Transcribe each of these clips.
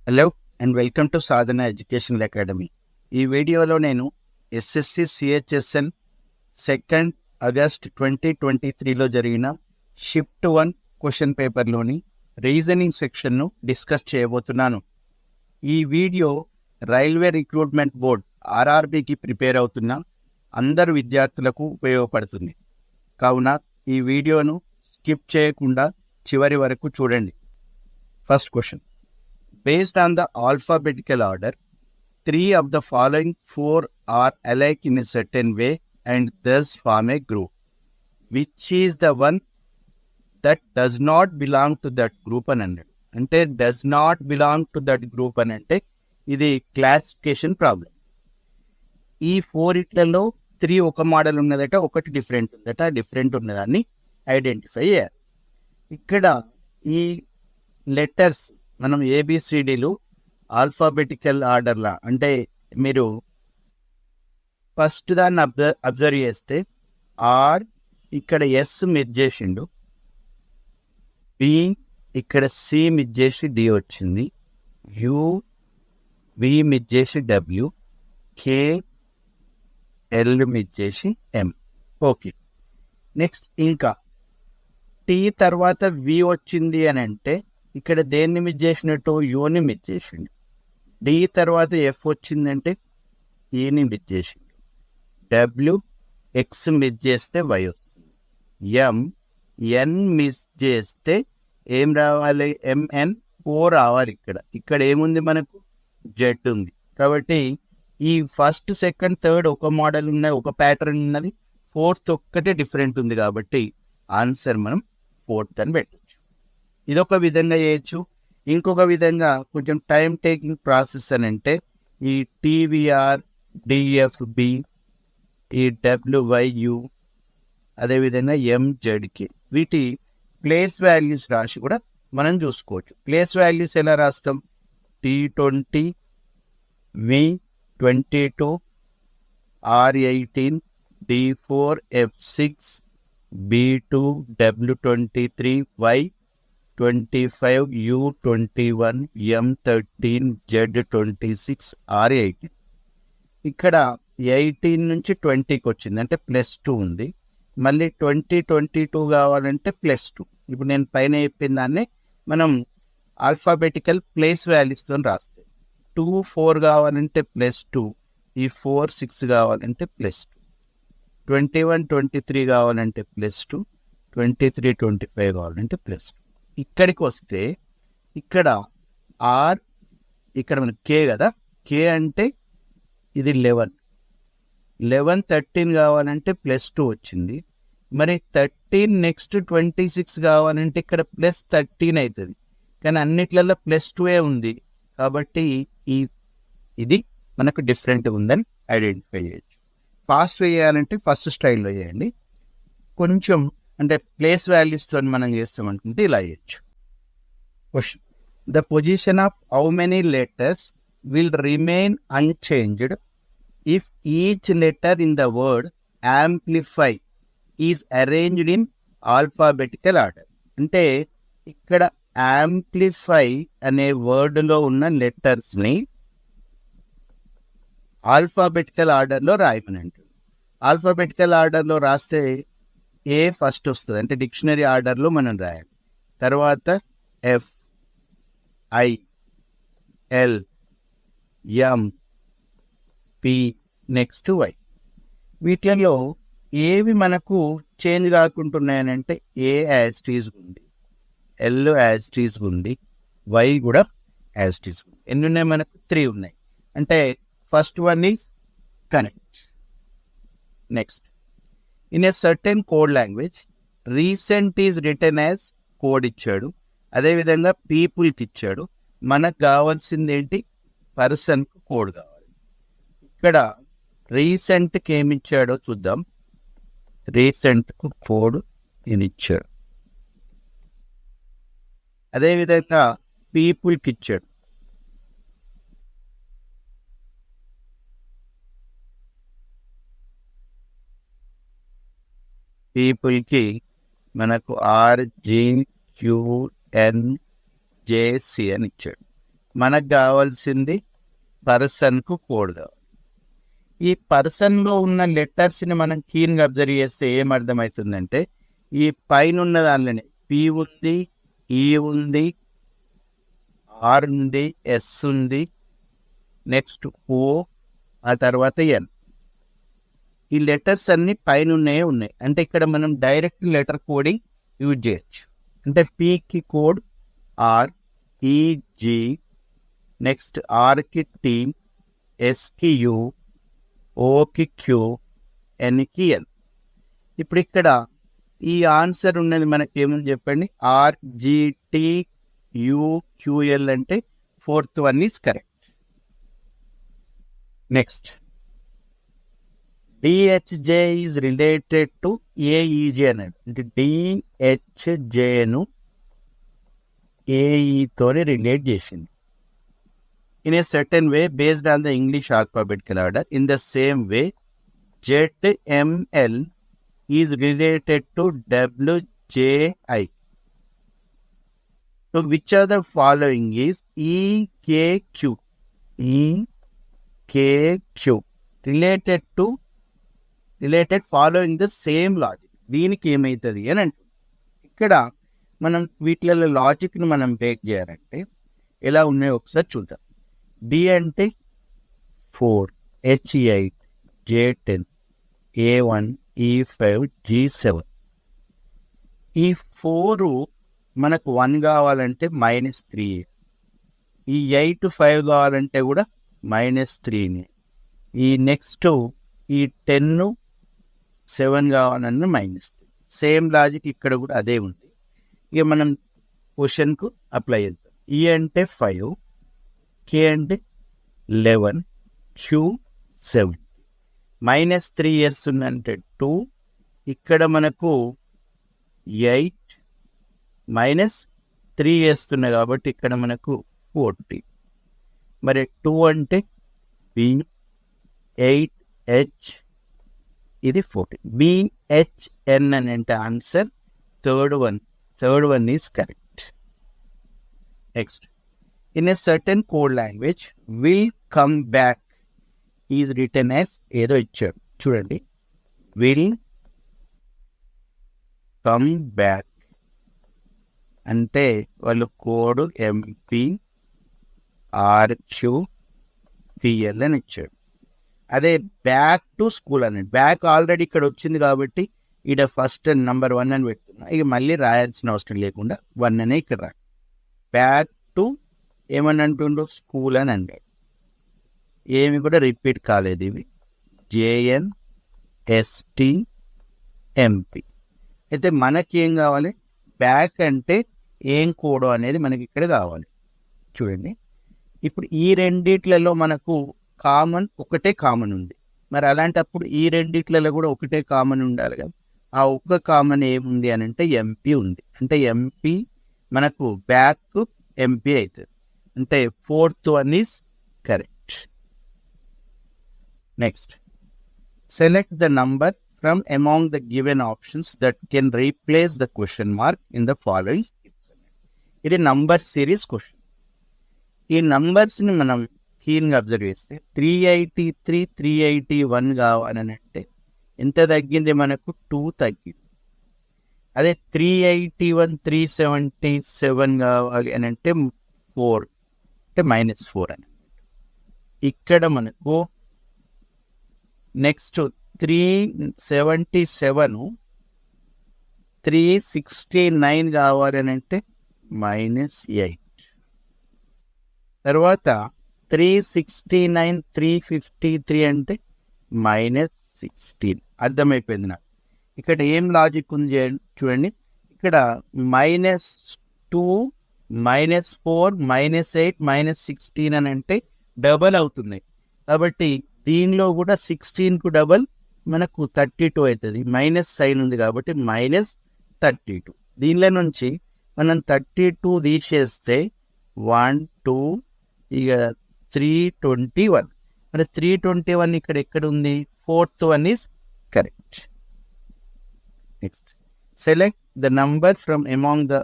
Hello and welcome to Sadhana educational academy. ఈ వీడియోలో నేను ఎస్ఎస్సి సిహెచ్ఎస్ఎల్ 2 ఆగస్ట్ 2023లో జరిగిన షిఫ్ట్ 1 క్వశ్చన్ పేపర్లోని రీజనింగ్ సెక్షన్ను డిస్కస్ చేయబోతున్నాను. ఈ వీడియో రైల్వే రిక్రూట్మెంట్ బోర్డ్ ఆర్ఆర్బికి ప్రిపేర్ అవుతున్న అందరు విద్యార్థులకు ఉపయోగపడుతుంది. కావున ఈ వీడియోను స్కిప్ చేయకుండా చివరి వరకు చూడండి. First question. Based on the alphabetical order, 3 of the following 4 are alike in a certain way and thus form a group. Which is the one that does not belong to that group అని అన్నాడు. అంటే does not belong to that group అని అంటే ఇది classification problem. ఈ 4 3 ఒక model ఉన్నదట, ఒకటి డిఫరెంట్ ఉందట. డిఫరెంట్ ఉన్నదాన్ని ఐడెంటిఫై చేయాలి. ఇక్కడ ఈ లెటర్స్ మనం ఏబిసిడీలు ఆల్ఫాబెటికల్ ఆర్డర్లా, అంటే మీరు ఫస్ట్ దాన్ని అబ్జర్వ్ చేస్తే ఆర్ ఇక్కడ ఎస్ మిస్ చేసిండు, బి ఇక్కడ సి మిస్ చేసి డి వచ్చింది, యు వి మిస్ చేసి డబ్ల్యూ, కే ఎల్ మిస్ చేసి ఎం. ఓకే, నెక్స్ట్ ఇంకా టీ తర్వాత వి వచ్చింది అని అంటే ఇక్కడ దేన్ని మిస్ చేసినట్టు, యూని మిస్ చేసిండు. డి తర్వాత ఎఫ్ వచ్చిందంటే ఈని మిస్ చేసిండు. డబ్ల్యూ ఎక్స్ మిస్ చేస్తే వై వస్తుంది. ఎన్ మిస్ చేస్తే ఏం రావాలి, ఎంఎన్ ఓ రావాలి. ఇక్కడ ఏముంది, మనకు జెడ్ ఉంది. కాబట్టి ఈ ఫస్ట్ సెకండ్ థర్డ్ ఒక మోడల్ ఉన్నది, ఒక ప్యాటర్న్ ఉన్నది, ఫోర్త్ ఒక్కటే డిఫరెంట్ ఉంది. కాబట్టి ఆన్సర్ మనం ఫోర్త్ అని పెట్టచ్చు. ఇదొక విధంగా చేయొచ్చు. ఇంకొక విధంగా కొంచెం టైం టేకింగ్ ప్రాసెస్ అని అంటే ఈ టీవీఆర్, డిఎఫ్బి, ఈ డబ్ల్యూవైయు, అదేవిధంగా ఎంజెడ్కి వీటి ప్లేస్ వాల్యూస్ రాసి కూడా మనం చూసుకోవచ్చు. ప్లేస్ వాల్యూస్ ఎలా రాస్తాం, T20, V22, R18, D4, F6, B2, W23, Y25, U21, M13, Z26, R18. ఇక్కడ 18 నుంచి 20కి వచ్చింది అంటే +2 ఉంది. మళ్ళీ 22 కావాలంటే +2. ఇప్పుడు నేను పైన చెప్పిన దాన్ని మనం ఆల్ఫాబెటికల్ ప్లేస్ వాల్యూస్తో రాస్తే 2, 4 కావాలంటే +2, ఈ 4, 6 కావాలంటే +2, 21, 23 కావాలంటే +2, 23, 25 కావాలంటే +2. ఇక్కడికి వస్తే ఇక్కడ ఆర్, ఇక్కడ మనకి కే కదా, కే అంటే ఇది 11, 13 కావాలంటే +2 వచ్చింది. మరి 13 నెక్స్ట్ 26 కావాలంటే ఇక్కడ +13 అవుతుంది. కానీ అన్నిట్లలో +2 ఉంది. కాబట్టి ఇది మనకు డిఫరెంట్ ఉందని ఐడెంటిఫై చేయొచ్చు. ఫాస్ట్ చేయాలంటే ఫస్ట్ స్టైల్లో చేయండి. కొంచెం అంటే ప్లేస్ వాల్యూస్తో మనం చేస్తామనుకుంటే ఇలా చేయొచ్చు. Question. The position of how many letters will remain unchanged if each letter in the word amplify is arranged in alphabetical order. అంటే ఇక్కడ యాంప్లిఫై అనే వర్డ్లో ఉన్న లెటర్స్ని ఆల్ఫాబెటికల్ ఆర్డర్లో రాయమని అంటుంది. ఆల్ఫాబెటికల్ ఆర్డర్లో రాస్తే ఏ ఫస్ట్ వస్తుంది, అంటే డిక్షనరీ ఆర్డర్లో మనం రాయాలి. తర్వాత F, I, L, M, P, next Y. వీటిలో ఏవి మనకు చేంజ్ కాకుంటున్నాయనంటే ఏ యాజ్ టీజ్ ఉంది, ఎల్ యాజ్ టీజ్ ఉంది, వై కూడా యాజ్ టీజ్ ఉంది. ఎన్ని ఉన్నాయి మనకు? 3 ఉన్నాయి. అంటే first one is correct. Next, in a certain code language recent is written as code ఇచ్చాడు. అదేవిధంగా పీపుల్కి ఇచ్చాడు. మనకు కావాల్సింది ఏంటి, పర్సన్కు కోడ్ కావాలి. ఇక్కడ రీసెంట్కి ఏమి ఇచ్చాడో చూద్దాం. రీసెంట్కు కోడ్ ఈయన ఇచ్చాడు. అదేవిధంగా పీపుల్కి ఇచ్చాడు. పీపుల్కి మనకు RGQNJC అని ఇచ్చాడు. మనకు కావాల్సింది పర్సన్కు కోడ్ కావాలి. ఈ పర్సన్లో ఉన్న లెటర్స్ని మనం కీన్గా అబ్జర్వ్ చేస్తే ఏమర్థమవుతుందంటే ఈ పైన ఉన్న దానిలోనే పి ఉంది, ఈ ఉంది, ఆర్ ఉంది, ఎస్ ఉంది, నెక్స్ట్ ఓ, ఆ తర్వాత ఎన్. ఈ లెటర్స్ అన్ని పైన ఉన్నాయి. అంటే ఇక్కడ మనం డైరెక్ట్ లెటర్ కోడింగ్ యూజ్ చేయొచ్చు. అంటే పికి కోడ్ ఆర్, ఈజీ, నెక్స్ట్ ఆర్కి టీ, ఎస్కి యూ, ఓకి క్యూ, ఎన్కి ఎల్. ఇప్పుడు ఇక్కడ ఈ ఆన్సర్ ఉన్నది మనకి ఏమని చెప్పండి, ఆర్జిటి యూక్యూఎల్ అంటే fourth one is correct. Next DHJ is related to AEJ అన్నాడు. అంటే డిహెచ్జేను ఏఈతోనే రిలేట్ చేసింది. In a certain way based on the English alphabetical order. In the same way, ZML is related to WJI. So which of the following is EKQ? EKQ related following the same logic. దీనికి ఏమవుతుంది అని అంటే ఇక్కడ మనం వీటిలో లాజిక్ని మనం break చేయాలంటే ఎలా ఉన్నాయో ఒకసారి చూద్దాం. డి అంటే 4, H8, J10, A1, E5, G7. ఈ 4 మనకు 1 కావాలంటే -3. ఈ 8 5 కావాలంటే కూడా -3. ఈ నెక్స్ట్ ఈ 10 7 కావాలన్నా -3. సేమ్ లాజిక్ ఇక్కడ కూడా అదే ఉంది. ఇక మనం క్వశ్చన్కు అప్లై చేద్దాం. ఈ అంటే 5, కే అంటే 11, క్యూ 7. -3 చేస్తుందంటే 2, ఇక్కడ మనకు 8 -3 చేస్తున్నాయి కాబట్టి ఇక్కడ మనకు 40. మరి 2 అంటే బి, 8H, ఇది 40. BHN అని అంటే answer third one is correct. Next, in a certain code language will come back is written as ఏదో ఇచ్చాడు చూడండి, will come back అంటే వాళ్ళు కోడ్ MPRQPL అని ఇచ్చాడు. అదే బ్యాక్ టు స్కూల్ అన్నాడు. బ్యాక్ ఆల్రెడీ ఇక్కడ వచ్చింది కాబట్టి ఇక్కడ ఫస్ట్ నెంబర్ 1 అని పెడుతున్నా. ఇక మళ్ళీ రాయాల్సిన అవసరం లేకుండా 1 అనే ఇక్కడ రా. బ్యాక్ టు ఏమని అంటుండ్రు, స్కూల్ అని అన్నాడు. ఏమి కూడా రిపీట్ కాలేదు. ఇవి JNSTMP. అయితే మనకి ఏం కావాలి, బ్యాక్ అంటే ఏం కోడ్ అనేది మనకి ఇక్కడ కావాలి. చూడండి, ఇప్పుడు ఈ రెండిట్లలో మనకు ఒకటే కామన్ ఉంది. మరి అలాంటప్పుడు ఈ రెండిట్లలో కూడా ఒకటే కామన్ ఉండాలి కదా. ఆ ఒక్క కామన్ ఏముంది అని అంటే ఎంపీ ఉంది. అంటే ఎంపీ మనకు బ్యాక్ ఎంపీ అవుతుంది. అంటే fourth one is correct. Next, select the number from among the given options that can replace the question mark in the following. ఇది నంబర్ సిరీస్ క్వశ్చన్. ఈ నంబర్స్ని మనం కీన్గా అబ్జర్వ్ చేస్తే 383, 381 కావాలని అంటే ఎంత తగ్గింది, మనకు 2 తగ్గింది. అదే 381, 377 కావాలి అని అంటే 4, అంటే -4 అని. ఇక్కడ మనకు నెక్స్ట్ 377, 369 కావాలి అని అంటే -8. తర్వాత 369, 353 అంటే -16. అర్థమైపోయింది నాకు. ఇక్కడ ఏం లాజిక్ ఉంది చూడండి. ఇక్కడ -2, -4, -8, -16 అని అంటే డబల్ అవుతున్నాయి. కాబట్టి దీనిలో కూడా 16కు డబల్ మనకు 32 అవుతుంది. మైనస్ సైన్ ఉంది కాబట్టి -32. దీనిలో నుంచి మనం 32 తీసేస్తే 1, 2, ఇక 321. మరి 321 ఇక్కడ ఎక్కడ ఉంది, fourth one is correct. Next, select the number from among the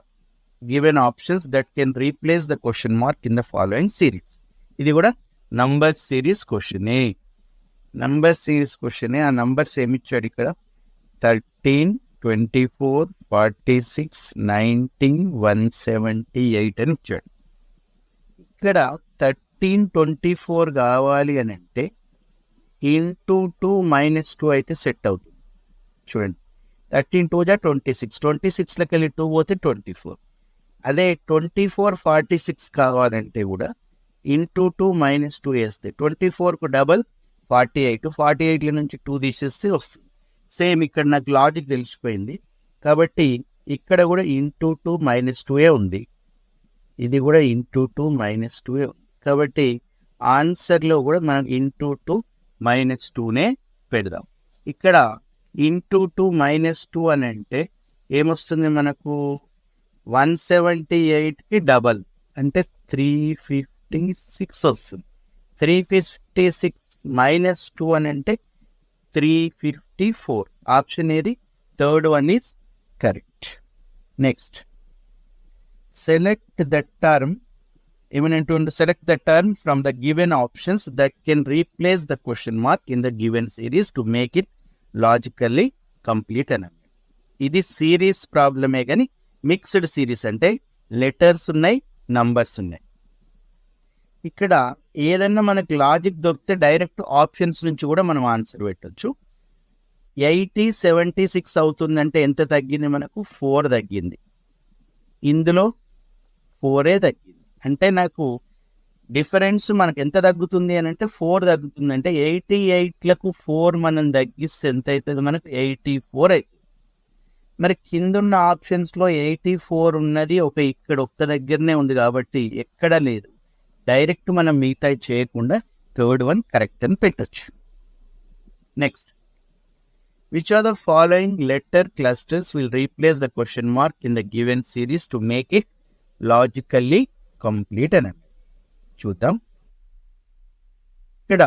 given options that can replace the question mark in the following series. ఇది కూడా నంబర్ సిరీస్ క్వశ్చనే. నంబర్ సిరీస్ క్వశ్చనే. ఆ నంబర్స్ ఏమి ఇచ్చాడు ఇక్కడ? 13, 24, 46, 90, 178 అని ఇచ్చాడు. ఇక్కడ 13, 24 కావాలి అని అంటే ఇంటూ 2 - 2 అయితే సెట్ అవుతుంది. చూడండి, 13 2 జా 26, 26లోకి వెళ్ళి 2 పోతే 24. అదే 24, 46 కావాలంటే కూడా ఇంటూ 2 - 2 వేస్తే 24కు డబల్ 48, 48లో నుంచి 2 తీసేస్తే వస్తుంది. సేమ్ ఇక్కడ నాకు లాజిక్ తెలిసిపోయింది కాబట్టి ఇక్కడ కూడా ఇంటూ 2 - 2 ఉంది. ఇది కూడా ఇంటూ 2 - 2 ఉంది. కాబట్టి ఆన్సర్లో కూడా మనం ఇంటూ 2 - 2నే పెడదాం. ఇక్కడ ఇంటూ 2 - 2 అని అంటే ఏమొస్తుంది మనకు? 178కి డబల్ అంటే 356 వస్తుంది. 356 - 2 అని అంటే 354. ఆప్షన్ ఏది? Third one is correct. Next, select the term ఏమనంటుండే? Select the term from the given options that can replace the question mark in the given series to make it logically complete అని. ఇది series ప్రాబ్లమే కానీ mixed series అంటే letters ఉన్నాయి, numbers ఉన్నాయి. ఇక్కడ ఏదన్నా మనకి లాజిక్ దొరికితే డైరెక్ట్ ఆప్షన్స్ నుంచి కూడా మనం ఆన్సర్ పెట్టచ్చు. 80, 76 అవుతుందంటే ఎంత తగ్గింది మనకు? 4 తగ్గింది. ఇందులో 4 తగ్గింది. అంటే నాకు డిఫరెన్స్ మనకు ఎంత తగ్గుతుంది అని అంటే 4 తగ్గుతుంది. అంటే 88లకు 4 మనం తగ్గిస్తే ఎంత అవుతుంది మనకు? 84 అవుతుంది. మరి కిందున్న ఆప్షన్స్లో 84 ఉన్నది ఇక్కడ ఒక్క దగ్గరనే ఉంది కాబట్టి ఎక్కడ లేదు. డైరెక్ట్ మనం మిగతా చేయకుండా థర్డ్ వన్ కరెక్ట్ అని పెట్టచ్చు. Next, which are the following letter clusters will replace the question mark in the given series to make it logically complete అని చూద్దాం. ఇక్కడ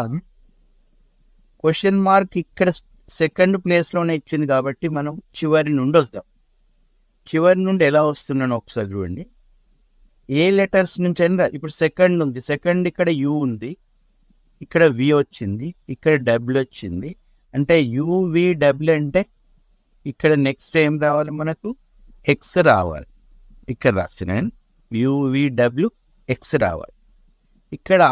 క్వశ్చన్ మార్క్ ఇక్కడ సెకండ్ ప్లేస్లోనే ఇచ్చింది కాబట్టి మనం చివరి నుండి వద్దాం. చివరి నుండి ఎలా వస్తున్నానో ఒకసారి చూడండి. ఏ లెటర్స్ నుంచి అయినా ఇప్పుడు సెకండ్ ఉంది. సెకండ్ ఇక్కడ యూ ఉంది, ఇక్కడ వి వచ్చింది, ఇక్కడ డబ్ల్యూ వచ్చింది. అంటే యువిడబ్ల్యూ అంటే ఇక్కడ నెక్స్ట్ ఏం రావాలి మనకు? ఎక్స్ రావాలి. ఇక్కడ రాస్తున్నాను యువిడబ్ల్యూ ఎక్స్ రావాలి. ఇక్కడ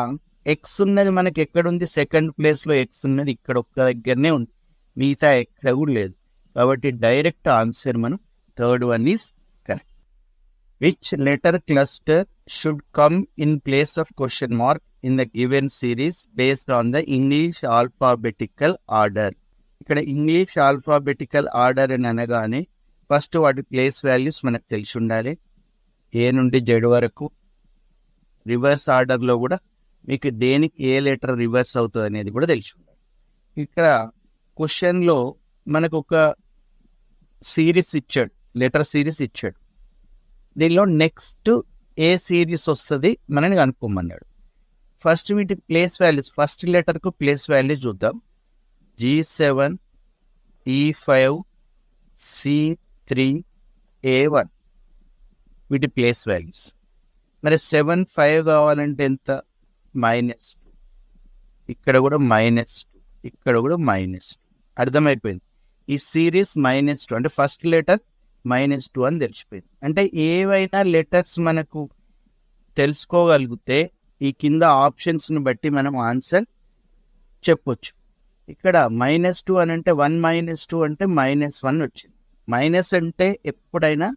ఎక్స్ ఉన్నది మనకి ఎక్కడుంది? సెకండ్ ప్లేస్లో ఎక్స్ ఉన్నది ఇక్కడ ఒక్క దగ్గరనే ఉంది, మిగతా ఎక్కడ కూడా లేదు. కాబట్టి డైరెక్ట్ ఆన్సర్ మనం third one is correct. Which letter cluster should come in place of question mark in the given series based on the English alphabetical order. ఇక్కడ ఇంగ్లీష్ ఆల్ఫాబెటికల్ ఆర్డర్ అని అనగానే ఫస్ట్ వాటి ప్లేస్ వాల్యూస్ మనకు తెలిసి ఉండాలి. ఏ నుండి Z వరకు. Reverse ఆర్డర్లో కూడా మీకు దేనికి ఏ లెటర్ రివర్స్ అవుతుంది అనేది కూడా తెలిసి ఉండాలి. ఇక్కడ క్వశ్చన్లో మనకు ఒక సిరీస్ ఇచ్చాడు, లెటర్ సిరీస్ ఇచ్చాడు. దీనిలో నెక్స్ట్ ఏ సిరీస్ వస్తుంది మనని కనుక్కోమన్నాడు. ఫస్ట్ వీటి ప్లేస్ వాల్యూస్, ఫస్ట్ లెటర్కు ప్లేస్ వాల్యూస్ చూద్దాం. G7, E5, C3, A1 వీటి ప్లేస్ వాల్యూస్. మరి 7, 5 కావాలంటే ఎంత? -2. ఇక్కడ కూడా -2, ఇక్కడ కూడా -2. అర్థమైపోయింది. ఈ సిరీస్ -2 అంటే ఫస్ట్ లెటర్ -2 అని తెలిసిపోయింది. అంటే ఏవైనా లెటర్స్ మనకు తెలుసుకోగలిగితే ఈ కింద ఆప్షన్స్ని బట్టి మనం ఆన్సర్ చెప్పొచ్చు. ఇక్కడ -2 అని అంటే 1 - 2 అంటే -1 వచ్చింది. మైనస్ అంటే ఎప్పుడైనా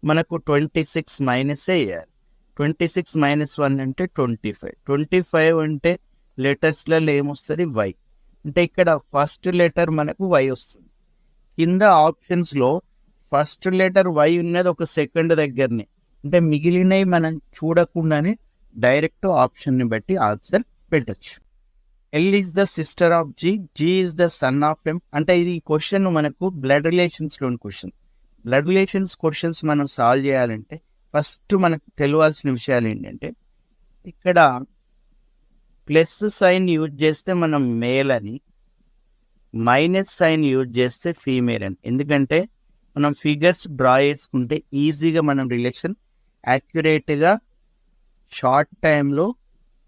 మనకు 26 మైనసే వేయాలి. 26 - 1 అంటే 25. 25 అంటే లెటర్స్లలో ఏమొస్తుంది? వై. అంటే ఇక్కడ ఫస్ట్ లెటర్ మనకు వై వస్తుంది. కింద ఆప్షన్స్లో ఫస్ట్ లెటర్ వై ఉన్నది ఒక సెకండ్ దగ్గరనే. అంటే మిగిలినవి మనం చూడకుండానే డైరెక్ట్ ఆప్షన్ని బట్టి ఆన్సర్ పెట్టచ్చు. L is the sister of G, G is the son of M. అంటే ఇది క్వశ్చన్ మనకు బ్లడ్ రిలేషన్స్లోని క్వశ్చన్. బ్లడ్ రిలేషన్స్ క్వశ్చన్స్ మనం సాల్వ్ చేయాలంటే ఫస్ట్ మనకు తెలియాల్సిన విషయాలు ఏంటంటే, ఇక్కడ ప్లస్ సైన్ యూజ్ చేస్తే మనం మేల్ అని, మైనస్ సైన్ యూజ్ చేస్తే ఫీమేల్ అని. ఎందుకంటే మనం ఫిగర్స్ డ్రా చేసుకుంటే ఈజీగా మనం రిలేషన్ యాక్యురేట్గా షార్ట్ టైంలో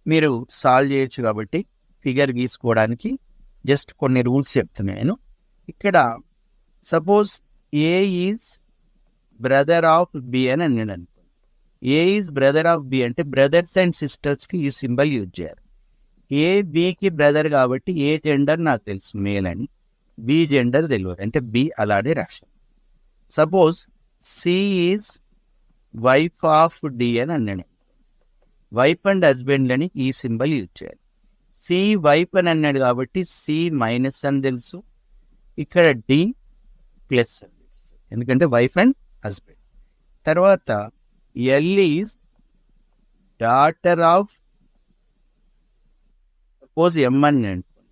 మీరు సాల్వ్ చేయొచ్చు. కాబట్టి ఫిగర్ గీసుకోవడానికి జస్ట్ కొన్ని రూల్స్ చెప్తున్నాను. ఇక్కడ suppose A is brother of B అని అన్నాడు అనుకోండి. A is brother of B అంటే బ్రదర్స్ అండ్ సిస్టర్స్కి ఈ సింబల్ యూజ్ చేయాలి. ఏ బికి బ్రదర్ కాబట్టి ఏ జెండర్ నాకు తెలుసు మేల్ అని, బి జెండర్ తెలియదు అంటే బి అలానే రాశాను. Suppose C is wife of D అని అన్నాడు. వైఫ్ అండ్ హస్బెండ్ అని ఈ సింబల్ యూజ్ చేయాలి. సి వైఫ్ అని అన్నాడు కాబట్టి సి మైనస్ అని తెలుసు, ఇక్కడ డి ప్లస్ అని తెలుసు ఎందుకంటే వైఫ్ అండ్ హస్బెండ్. తర్వాత L is daughter of suppose M అని అనుకోండి.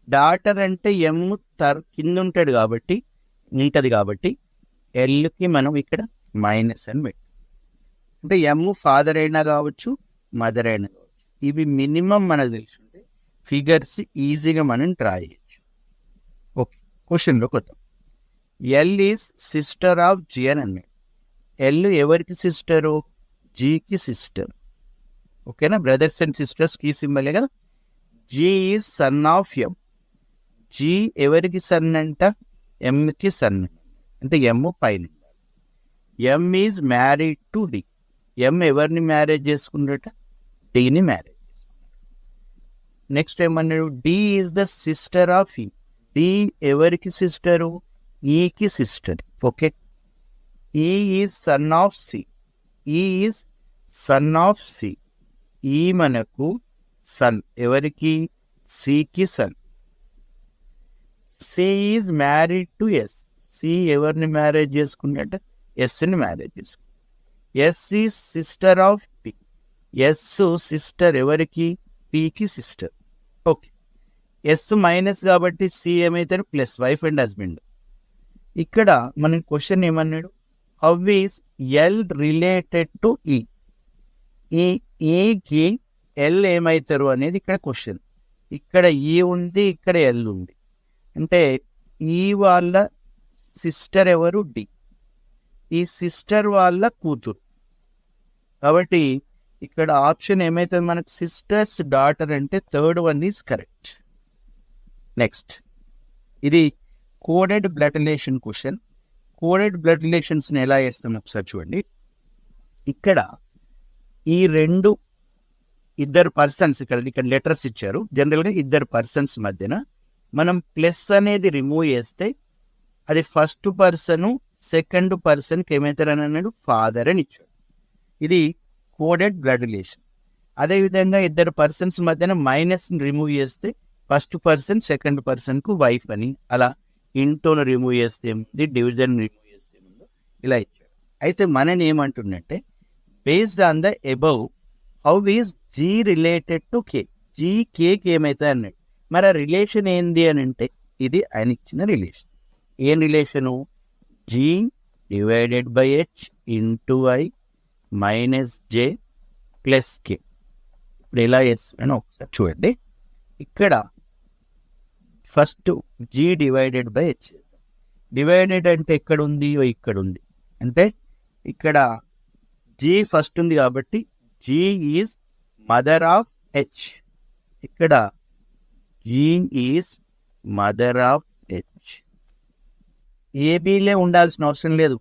డాటర్ అంటే ఎమ్ కింద ఉంటుంది కాబట్టి ఉంటుంది కాబట్టి ఎల్కి మనం ఇక్కడ మైనస్ అని పెట్టాం. అంటే ఎమ్ ఫాదర్ అయినా కావచ్చు, మదర్ అయినా కావచ్చు. ఇవి మినిమం మనకు తెలుసుంటే ఫిగర్స్ ఈజీగా మనం డ్రా చేయొచ్చు. ఓకే, క్వశ్చన్లోకి వద్దాం. L is sister of G అని అన్నాడు. ఎల్ ఎవరికి సిస్టరు? జీకి సిస్టర్. ఓకేనా, బ్రదర్స్ అండ్ సిస్టర్స్ కీ సింబలే కదా. G is son of M. G ఎవరికి సన్ అంట? ఎంకి సన్ అంటే ఎమ్ పైన. M is married to D. M ఎవరిని మ్యారేజ్ చేసుకున్నట? డిని మ్యారేజ్ చేసుకున్నాడు. నెక్స్ట్ ఏమన్నాడు? D is the sister of E. D ఎవరికి సిస్టరు? ఈకి sister. Okay, E is son of C. E is son of C. ఈ మనకు సన్ ఎవరికి? సికి son. C is married to S. C ఎవరిని మ్యారేజ్ చేసుకున్నట్ట? ఎస్ని మ్యారేజ్ చేసుకున్నాడు. S is sister of P. S sister ఎవరికి? పికి సిస్టర్. ఓకే, ఎస్ మైనస్ కాబట్టి సి ఏమైతారు? Plus, wife and husband. ఇక్కడ మన క్వశ్చన్ ఏమన్నాడు? How is L related to E. ఈ ఈకి ఎల్ ఏమవుతారు అనేది ఇక్కడ క్వశ్చన్. ఇక్కడ ఈ ఉంది, ఇక్కడ ఎల్ ఉంది. అంటే ఈ వాళ్ళ సిస్టర్ ఎవరు? డి. ఈ సిస్టర్ వాళ్ళ కూతురు. కాబట్టి ఇక్కడ ఆప్షన్ ఏమవుతుంది మనకు? సిస్టర్స్ డాటర్ అంటే third one is correct. Next, ఇది coded blood relation question. Coded blood రిలేషన్స్ని ఎలా చేస్తాం ఒకసారి చూడండి. ఇక్కడ ఈ రెండు ఇద్దరు పర్సన్స్ ఇక్కడ లెటర్స్ ఇచ్చారు. జనరల్గా ఇద్దరు పర్సన్స్ మధ్యన మనం ప్లస్ అనేది రిమూవ్ చేస్తే అది ఫస్ట్ పర్సన్ సెకండ్ పర్సన్కి ఏమవుతారని అన్నాడు? ఫాదర్ అని ఇచ్చాడు. ఇది కోడెడ్ బ్లడ్ రిలేషన్. అదేవిధంగా ఇద్దరు పర్సన్స్ మధ్యన మైనస్ రిమూవ్ చేస్తే ఫస్ట్ పర్సన్ సెకండ్ పర్సన్కు వైఫ్ అని, అలా ఇంటోను రిమూవ్ చేస్తే ఏముంది, డివిజన్ రిమూవ్ చేస్తే ఏముందో ఇలా ఇచ్చాడు. అయితే మనని ఏమంటుందంటే based on the above how is G related to K. G కేకి ఏమవుతుంది అన్నాడు. మరి ఆ రిలేషన్ ఏంది అని అంటే ఇది ఆయన ఇచ్చిన రిలేషన్. ఏం relation? G divided by H into I minus J plus K. ఇప్పుడు ఎలా చేస్తున్నాను ఒకసారి చూడండి. ఇక్కడ first G divided by H. Divided అంటే ఎక్కడ ఉంది? ఇక్కడ ఉంది. అంటే ఇక్కడ జీ ఫస్ట్ ఉంది కాబట్టి G is mother of H. ఇక్కడ G is mother of H. ఏబీలే ఉండాల్సిన అవసరం లేదు.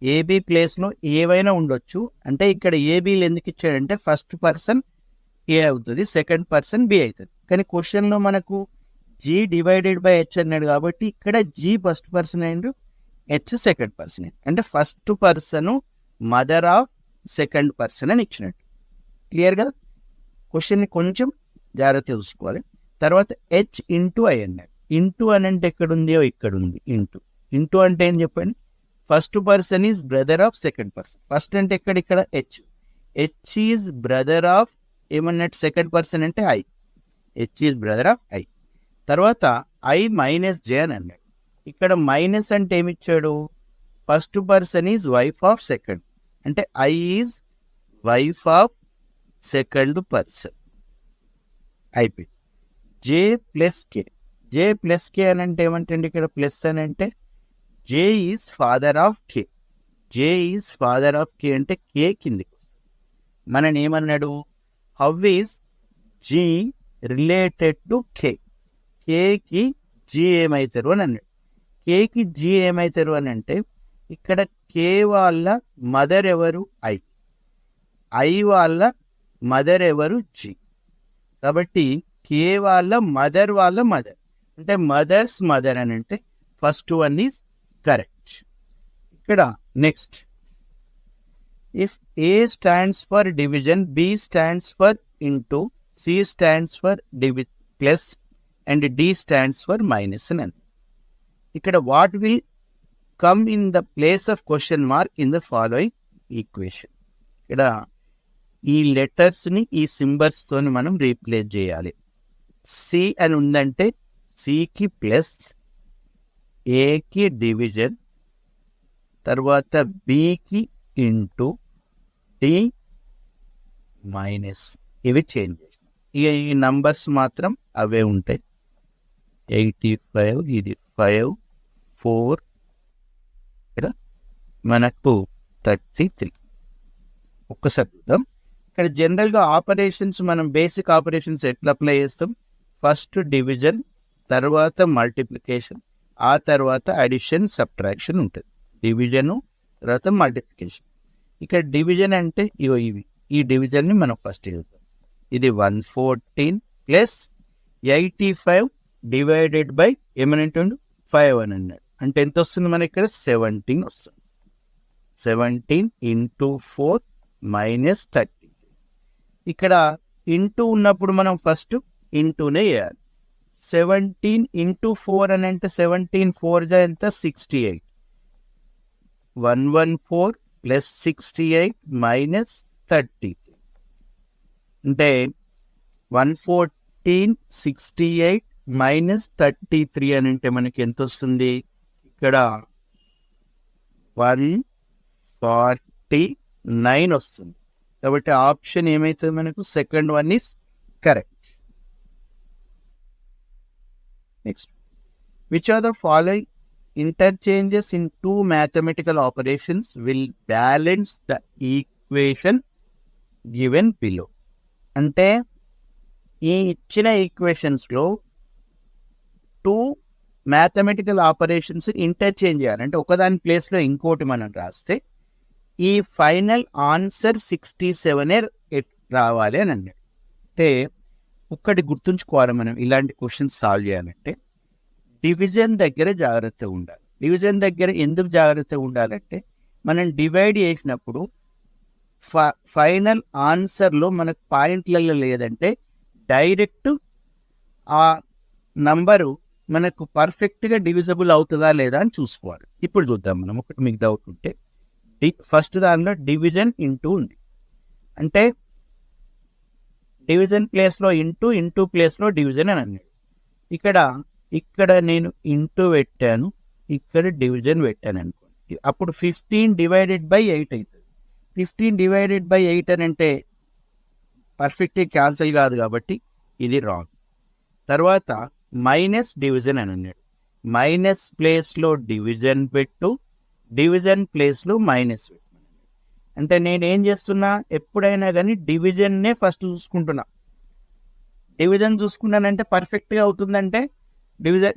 ఏబీ ప్లేస్లో ఏవైనా ఉండొచ్చు. అంటే ఇక్కడ ఏబీలు ఎందుకు ఇచ్చాడంటే ఫస్ట్ పర్సన్ ఏ అవుతుంది, సెకండ్ పర్సన్ బి అవుతుంది. కానీ క్వశ్చన్లో మనకు జీ డివైడెడ్ బై హెచ్ అన్నాడు కాబట్టి ఇక్కడ G first person and H second person. అంటే first person mother of second person అని ఇచ్చినట్టు. క్లియర్ కదా? క్వశ్చన్ని కొంచెం జాగ్రత్త చూసుకోవాలి. తర్వాత హెచ్ ఇంటూ ఐ అన్నాడు. ఇంటూ అని అంటే ఎక్కడుంది? ఇక్కడ ఉంది. ఇంటూ ఇంటూ అంటే ఏం చెప్పండి? First person is brother of second person. First అంటే ఇక్కడ H. H is brother of ఏమన్నట్టు? సెకండ్ పర్సన్ అంటే I. H is brother of I. తర్వాత ఐ మైనస్ జే అని అన్నాడు. ఇక్కడ మైనస్ అంటే ఏమిచ్చాడు? First person is wife of second. అంటే I is wife of second person. అయిపోయింది. జే ప్లస్ కే. జే ప్లస్ కే అని అంటే ఏమంటే ఇక్కడ ప్లస్ అని అంటే J is father of K. J is father of K అంటే కే కిందికి వస్తుంది. మనం ఏమన్నాడు, how is G related to K, కేకి జీ ఏమవుతారు అని అన్నాడు. కేకి జీ ఏమవుతారు అని అంటే ఇక్కడ కే వాళ్ళ మదర్ ఎవరు, ఐ వాళ్ళ మదర్ ఎవరు, జీ. కాబట్టి కే వాళ్ళ మదర్ అంటే మదర్స్ మదర్ అని అంటే ఫస్ట్ వన్ ఈజ్ కరెక్ట్. ఇక్కడ next, if A stands for division, B stands for into, C stands for plus and D stands for minus అని. ఇక్కడ what will come in the place of question mark in the following equation. ఇక్కడ ఈ లెటర్స్ని ఈ సింబల్స్తో మనం replace చేయాలి. C అని ఉందంటే సికి ప్లస్, ఏకి డివిజన్, తర్వాత బికి ఇంటూ, డి మైనస్. ఇవి చేంజ్ చేసినాం. ఇక ఈ నంబర్స్ మాత్రం అవే ఉంటాయి. 85, ఇది 5, 4, ఇక్కడ మనకు 33. ఒక్కసారి చూద్దాం. ఇక్కడ జనరల్గా ఆపరేషన్స్, మనం బేసిక్ ఆపరేషన్స్ ఎట్లా అప్లై చేస్తాం, ఫస్ట్ డివిజన్, తర్వాత మల్టిప్లికేషన్, ఆ తర్వాత అడిషన్ సబ్ట్రాక్షన్ ఉంటుంది. డివిజను తర్వాత మల్టిప్లికేషన్. ఇక్కడ డివిజన్ అంటే ఇవి, ఈ డివిజన్ని మనం ఫస్ట్ చేద్దాం. ఇది 114 ప్లస్ 85 డివైడెడ్ బై ఏమనంటుండు 5 అని అన్నాడు. అంటే ఎంత వస్తుంది మనకి ఇక్కడ 17 వస్తుంది. 17 ఇంటూ 4 మైనస్ 33. ఇక్కడ ఇంటూ ఉన్నప్పుడు మనం ఫస్ట్ ఇంటూనే చేయాలి. 17 ఇంటూ 4 అని అంటే 17 4 ఎంత 68. 114 ప్లస్ 68 మైనస్ 33 అంటే 114 68 మైనస్ 33 అని అంటే మనకి ఎంత వస్తుంది, ఇక్కడ 149 వస్తుంది. కాబట్టి ఆప్షన్ ఏమైతుంది మనకు, second one is correct. Next, which are the following interchanges in two mathematical operations will balance the equation given below. అంటే ఈ ఇచ్చిన ఈక్వేషన్స్లో 2 మ్యాథమెటికల్ ఆపరేషన్స్ ఇంటర్చేంజ్ చేయాలి. అంటే ఒకదాని ప్లేస్లో ఇంకోటి మనం రాస్తే ఈ ఫైనల్ ఆన్సర్ 67 రావాలి అని అన్నాడు. అంటే ఒక్కటి గుర్తుంచుకోవాలి, మనం ఇలాంటి క్వశ్చన్స్ సాల్వ్ చేయాలంటే డివిజన్ దగ్గర జాగ్రత్త ఉండాలి. డివిజన్ దగ్గర ఎందుకు జాగ్రత్త ఉండాలంటే మనం డివైడ్ చేసినప్పుడు ఫైనల్ ఆన్సర్లో మనకు పాయింట్లలో లేదంటే డైరెక్ట్ ఆ నంబరు మనకు పర్ఫెక్ట్గా డివిజబుల్ అవుతుందా లేదా అని చూసుకోవాలి. ఇప్పుడు చూద్దాం మనం. ఒకటి మీకు డౌట్ ఉంటే, ఫస్ట్ దానిలో డివిజన్ ఇంటూ ఉంది అంటే డివిజన్ ప్లేస్లో ఇంటూ ప్లేస్లో డివిజన్ అని అన్నాడు. ఇక్కడ నేను ఇంటూ పెట్టాను, ఇక్కడ డివిజన్ పెట్టాను అనుకోండి. అప్పుడు 15 డివైడెడ్ బై 8 అవుతుంది. 15 డివైడెడ్ బై 8 అని అంటే పర్ఫెక్ట్గా క్యాన్సిల్ కాదు కాబట్టి ఇది రాంగ్. తర్వాత మైనస్ డివిజన్ అని అన్నాడు. మైనస్ ప్లేస్లో డివిజన్ పెట్టు, డివిజన్ ప్లేస్లో మైనస్ పెట్టు. అంటే నేనేం చేస్తున్నా, ఎప్పుడైనా కానీ డివిజన్నే ఫస్ట్ చూసుకుంటున్నా. డివిజన్ చూసుకున్నానంటే పర్ఫెక్ట్గా అవుతుందంటే,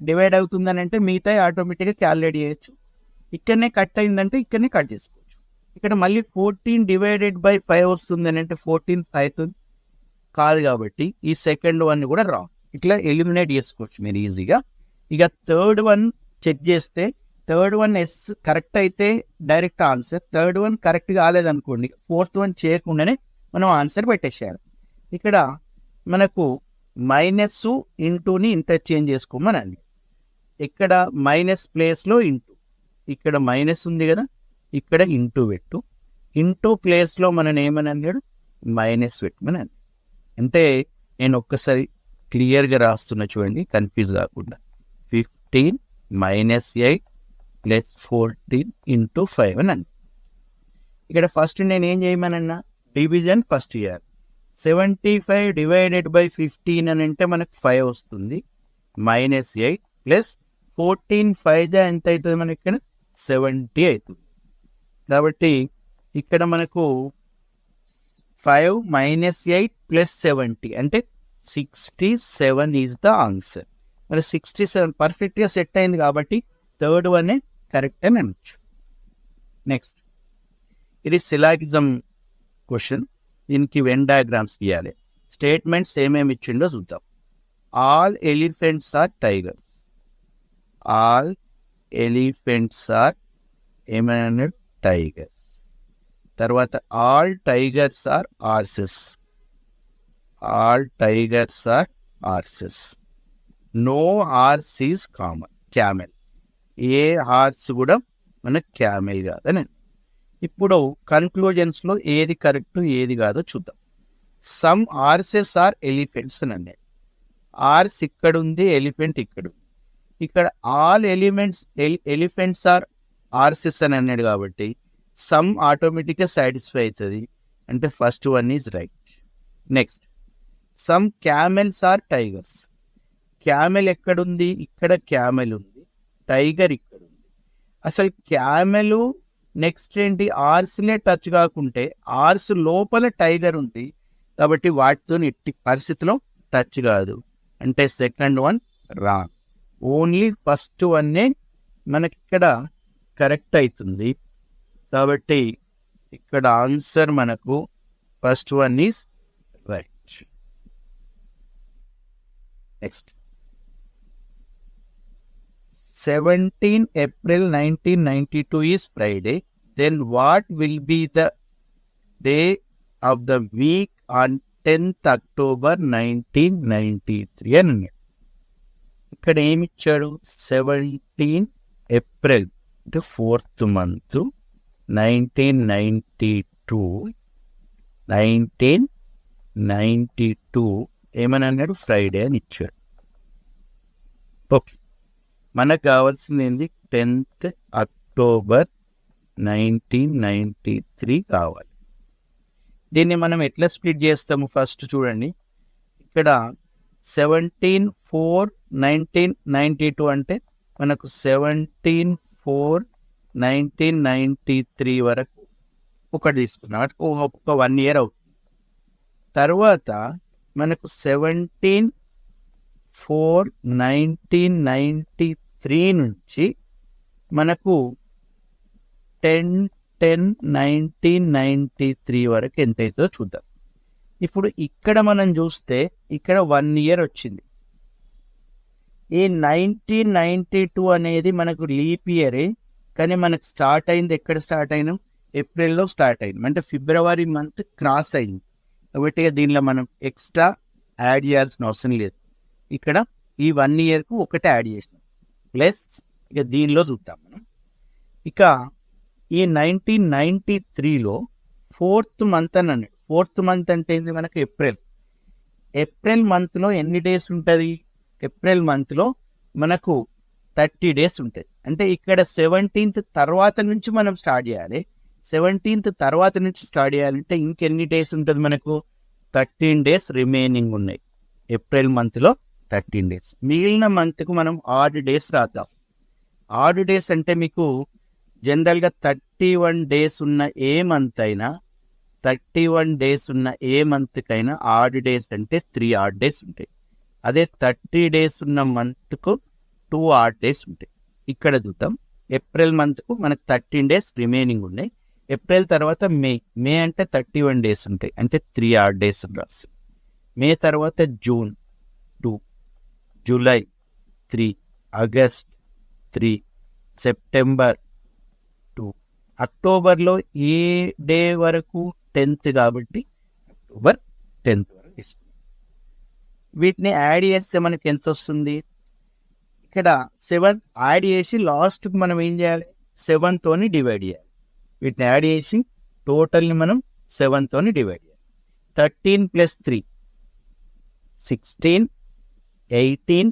డివైడ్ అవుతుందని అంటే మిగతా ఆటోమేటిక్గా క్యాలిక్యులేట్ చేయొచ్చు. ఇక్కడనే కట్ అయిందంటే ఇక్కడనే కట్ చేసుకోవచ్చు. ఇక్కడ మళ్ళీ 14 డివైడెడ్ బై 5 వస్తుంది అని అంటే 14 5 కాదు కాబట్టి ఈ సెకండ్ వన్ కూడా రాంగ్. ఇట్లా ఎలిమినేట్ చేసుకోవచ్చు మీరు ఈజీగా. ఇక థర్డ్ వన్ చెక్ చేస్తే, థర్డ్ వన్ ఎస్ కరెక్ట్ అయితే direct answer, third one correct కాలేదనుకోండి ఫోర్త్ వన్ చేయకుండానే మనం ఆన్సర్ పెట్టేసేయాలి. ఇక్కడ మనకు మైనస్ ఇంటూని ఇంటర్చేంజ్ చేసుకోమనండి. ఇక్కడ మైనస్ ప్లేస్లో ఇంటూ, ఇక్కడ మైనస్ ఉంది కదా, ఇక్కడ ఇంటూ పెట్టు. ఇంటూ ప్లేస్లో మనం ఏమని అన్నాడు, మైనస్ పెట్టమని అన్నాడు. అంటే నేను ఒక్కసారి క్లియర్గా రాస్తున్నా చూడండి, కన్ఫ్యూజ్ కాకుండా. 15 మైనస్ 8 ప్లస్ 14 ఇంటూ 5 అని అన్నాడు. ఇక్కడ ఫస్ట్ నేను ఏం చేయమనన్నా, డివిజన్ ఫస్ట్ చేయాలి. 75 డివైడెడ్ బై 15 అని అంటే మనకు 5 వస్తుంది. మైనస్ 8 ప్లస్ 14 5 ఎంత అవుతుంది మనకి, ఇక్కడ 70 అవుతుంది. కాబట్టి ఇక్కడ మనకు 5 minus 8 plus 70 అంటే 67 ఈజ్ ద ఆన్సర్. మరి 67 పర్ఫెక్ట్గా సెట్ అయింది కాబట్టి థర్డ్ వన్ కరెక్ట్ అని అనొచ్చు. నెక్స్ట్, ఇది సిలాగిజం క్వశ్చన్. దీనికి వెన్ డయాగ్రామ్స్ గీయాలి. స్టేట్మెంట్స్ ఏమేమి ఇచ్చిండో చూద్దాం. All elephants are tigers. All elephants are ఏమైనా టైగర్స్. తర్వాత all tigers are horses. All tigers are horses. No horse is common. Camel. ఏ హార్స్ కూడా మనకు క్యామెల్ కాదని. ఇప్పుడు కన్క్లూజన్స్లో ఏది కరెక్ట్ ఏది కాదో చూద్దాం. సమ్ హార్సెస్ ఆర్ ఎలిఫెంట్స్ అని అన్నాడు. హార్స్ ఇక్కడ ఉంది, ఎలిఫెంట్ ఇక్కడ ఉంది. ఇక్కడ ఆల్ ఎలిఫెంట్స్ ఆర్ హార్సెస్ అని అన్నాడు కాబట్టి సమ్ ఆటోమేటిక్గా సాటిస్ఫై అవుతుంది. అంటే first one is right. Next, some camels are tigers. Camel ఎక్కడుంది? ఇక్కడ క్యామెల్ ఉంది, టైగర్ ఇక్కడ ఉంది. అసలు క్యామెల్ నెక్స్ట్ ఏంటి? ఆర్స్నే టచ్ కాకుంటే ఆర్స్ లోపల టైగర్ ఉంది కాబట్టి వాటితో ఎట్టి పరిస్థితిలో టచ్ కాదు. అంటే second one wrong. Only first వన్నే మనకి ఇక్కడ కరెక్ట్ అవుతుంది. కాబట్టి ఇక్కడ ఆన్సర్ మనకు first one is right. Next, 17 April 1992 is Friday. Then what will be the day of the week on 10th October 1993 అని అన్నాడు. ఇక్కడ ఏమి ఇచ్చాడు? 17 April అంటే 4th month 1992 ఏమని అన్నాడు? ఫ్రైడే అని ఇచ్చాడు. ఓకే, మనకు కావాల్సింది ఏంది? 10th October 1993 కావాలి. దీన్ని మనం ఎట్లా స్ప్లిట్ చేస్తాము? ఫస్ట్ చూడండి, ఇక్కడ 17/4/1992 అంటే మనకు 17/4/1993 వరకు ఒకటి తీసుకున్నాం. ఒక 1 year అవుతుంది. తర్వాత మనకు 17/4/1993 నుంచి మనకు 10/10/1993 వరకు ఎంత అవుతుందో చూద్దాం. ఇప్పుడు ఇక్కడ మనం చూస్తే ఇక్కడ 1 year వచ్చింది. ఈ 1992 అనేది మనకు లీప్ ఇయరే, కానీ మనకు స్టార్ట్ అయింది ఎక్కడ? స్టార్ట్ అయినాం ఏప్రిల్లో స్టార్ట్ అయింది. అంటే ఫిబ్రవరి మంత్ క్రాస్ అయింది కాబట్టి దీనిలో మనం ఎక్స్ట్రా యాడ్ చేయాల్సిన అవసరం లేదు. ఇక్కడ ఈ 1 yearకు ఒకటే యాడ్ చేసినాం ప్లస్ ఇక దీనిలో చూద్దాం మనం. ఇక ఈ 1993లో 4th month అని అన్నాడు. 4th month అంటే ఏంది? మనకు ఏప్రిల్ మంత్లో ఎన్ని డేస్ ఉంటుంది? ఏప్రిల్ మంత్లో మనకు 30 days ఉంటుంది. అంటే ఇక్కడ 17th తర్వాత నుంచి మనం స్టార్ట్ చేయాలి. 17th తర్వాత నుంచి స్టార్ట్ చేయాలంటే ఇంకెన్ని డేస్ ఉంటుంది? మనకు 13 days రిమైనింగ్ ఉన్నాయి. ఏప్రిల్ మంత్లో 13 days. మిగిలిన మంత్కు మనం ఆడ్ డేస్ రాద్దాం. ఆడ్ డేస్ అంటే మీకు జనరల్గా 31 days ఉన్న ఏ మంత్ అయినా 31 days ఉన్న ఏ మంత్కైనా ఆడ్ డేస్ అంటే 3 odd days ఉంటాయి. అదే 30 days ఉన్న మంత్కు 2 odd days ఉంటాయి. ఇక్కడ చూద్దాం, ఏప్రిల్ మంత్కు మనకు 13 days రిమైనింగ్ ఉన్నాయి. ఏప్రిల్ తర్వాత మే అంటే 31 days ఉంటాయి, అంటే 3 odd days రాసి. మే తర్వాత జూన్ 2, జూలై 3, ఆగస్ట్ 3, సెప్టెంబర్ 2, అక్టోబర్లో ఏ డే వరకు? 10th కాబట్టి అక్టోబర్ 10th వరకు తీసుకుంటాం. వీటిని యాడ్ చేస్తే మనకి ఎంత వస్తుంది? ఇక్కడ 7 యాడ్ చేసి లాస్ట్కి మనం ఏం చేయాలి? 7తోని డివైడ్ చేయాలి. వీటిని యాడ్ చేసి టోటల్ని మనం 7తోని డివైడ్ చేయాలి. 13 + 3 16, 18,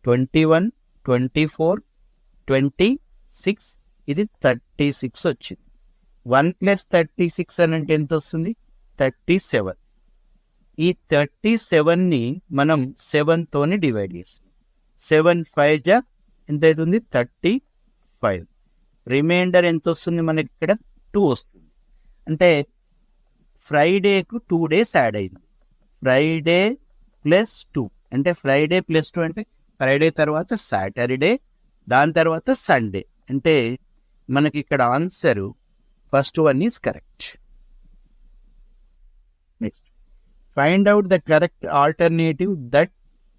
21, 24, 26, ఇది 36 వచ్చింది. 1 + 36 అని అంటే ఎంత వస్తుంది? 37. ఈ 37ని మనం 7తోని డివైడ్ చేస్తాం. 7 5 జా ఎంత అవుతుంది? 35. రిమైండర్ ఎంత వస్తుంది మనకి? ఇక్కడ 2 వస్తుంది. అంటే ఫ్రైడేకు 2 days యాడ్ అయింది. ఫ్రైడే ప్లస్ 2 అంటే ఫ్రైడే ప్లస్ 2 అంటే ఫ్రైడే తర్వాత సాటర్డే, దాని తర్వాత సండే. అంటే మనకి ఇక్కడ answer first one is correct. Next, find out the correct alternative that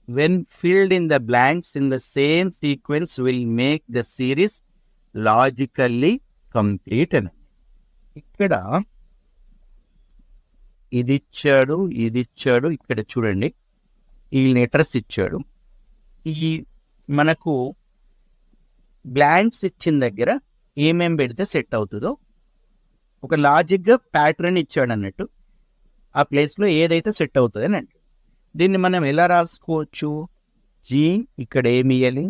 when filled in the blanks in the same sequence will make the series logically complete అని. ఇక్కడ ఇది ఇచ్చాడు, ఇది ఇచ్చాడు. ఇక్కడ చూడండి, ఈ లెటర్స్ ఇచ్చాడు. ఈ మనకు బ్లాంక్స్ ఇచ్చిన దగ్గర ఏమేం పెడితే సెట్ అవుతుందో ఒక లాజిక్గా ప్యాటర్న్ ఇచ్చాడు అన్నట్టు. ఆ ప్లేస్లో ఏదైతే సెట్ అవుతుంది అని అంటే దీన్ని మనం ఎలా రాసుకోవచ్చు? జీ ఇక్కడ ఏమి ఇవ్వాలి?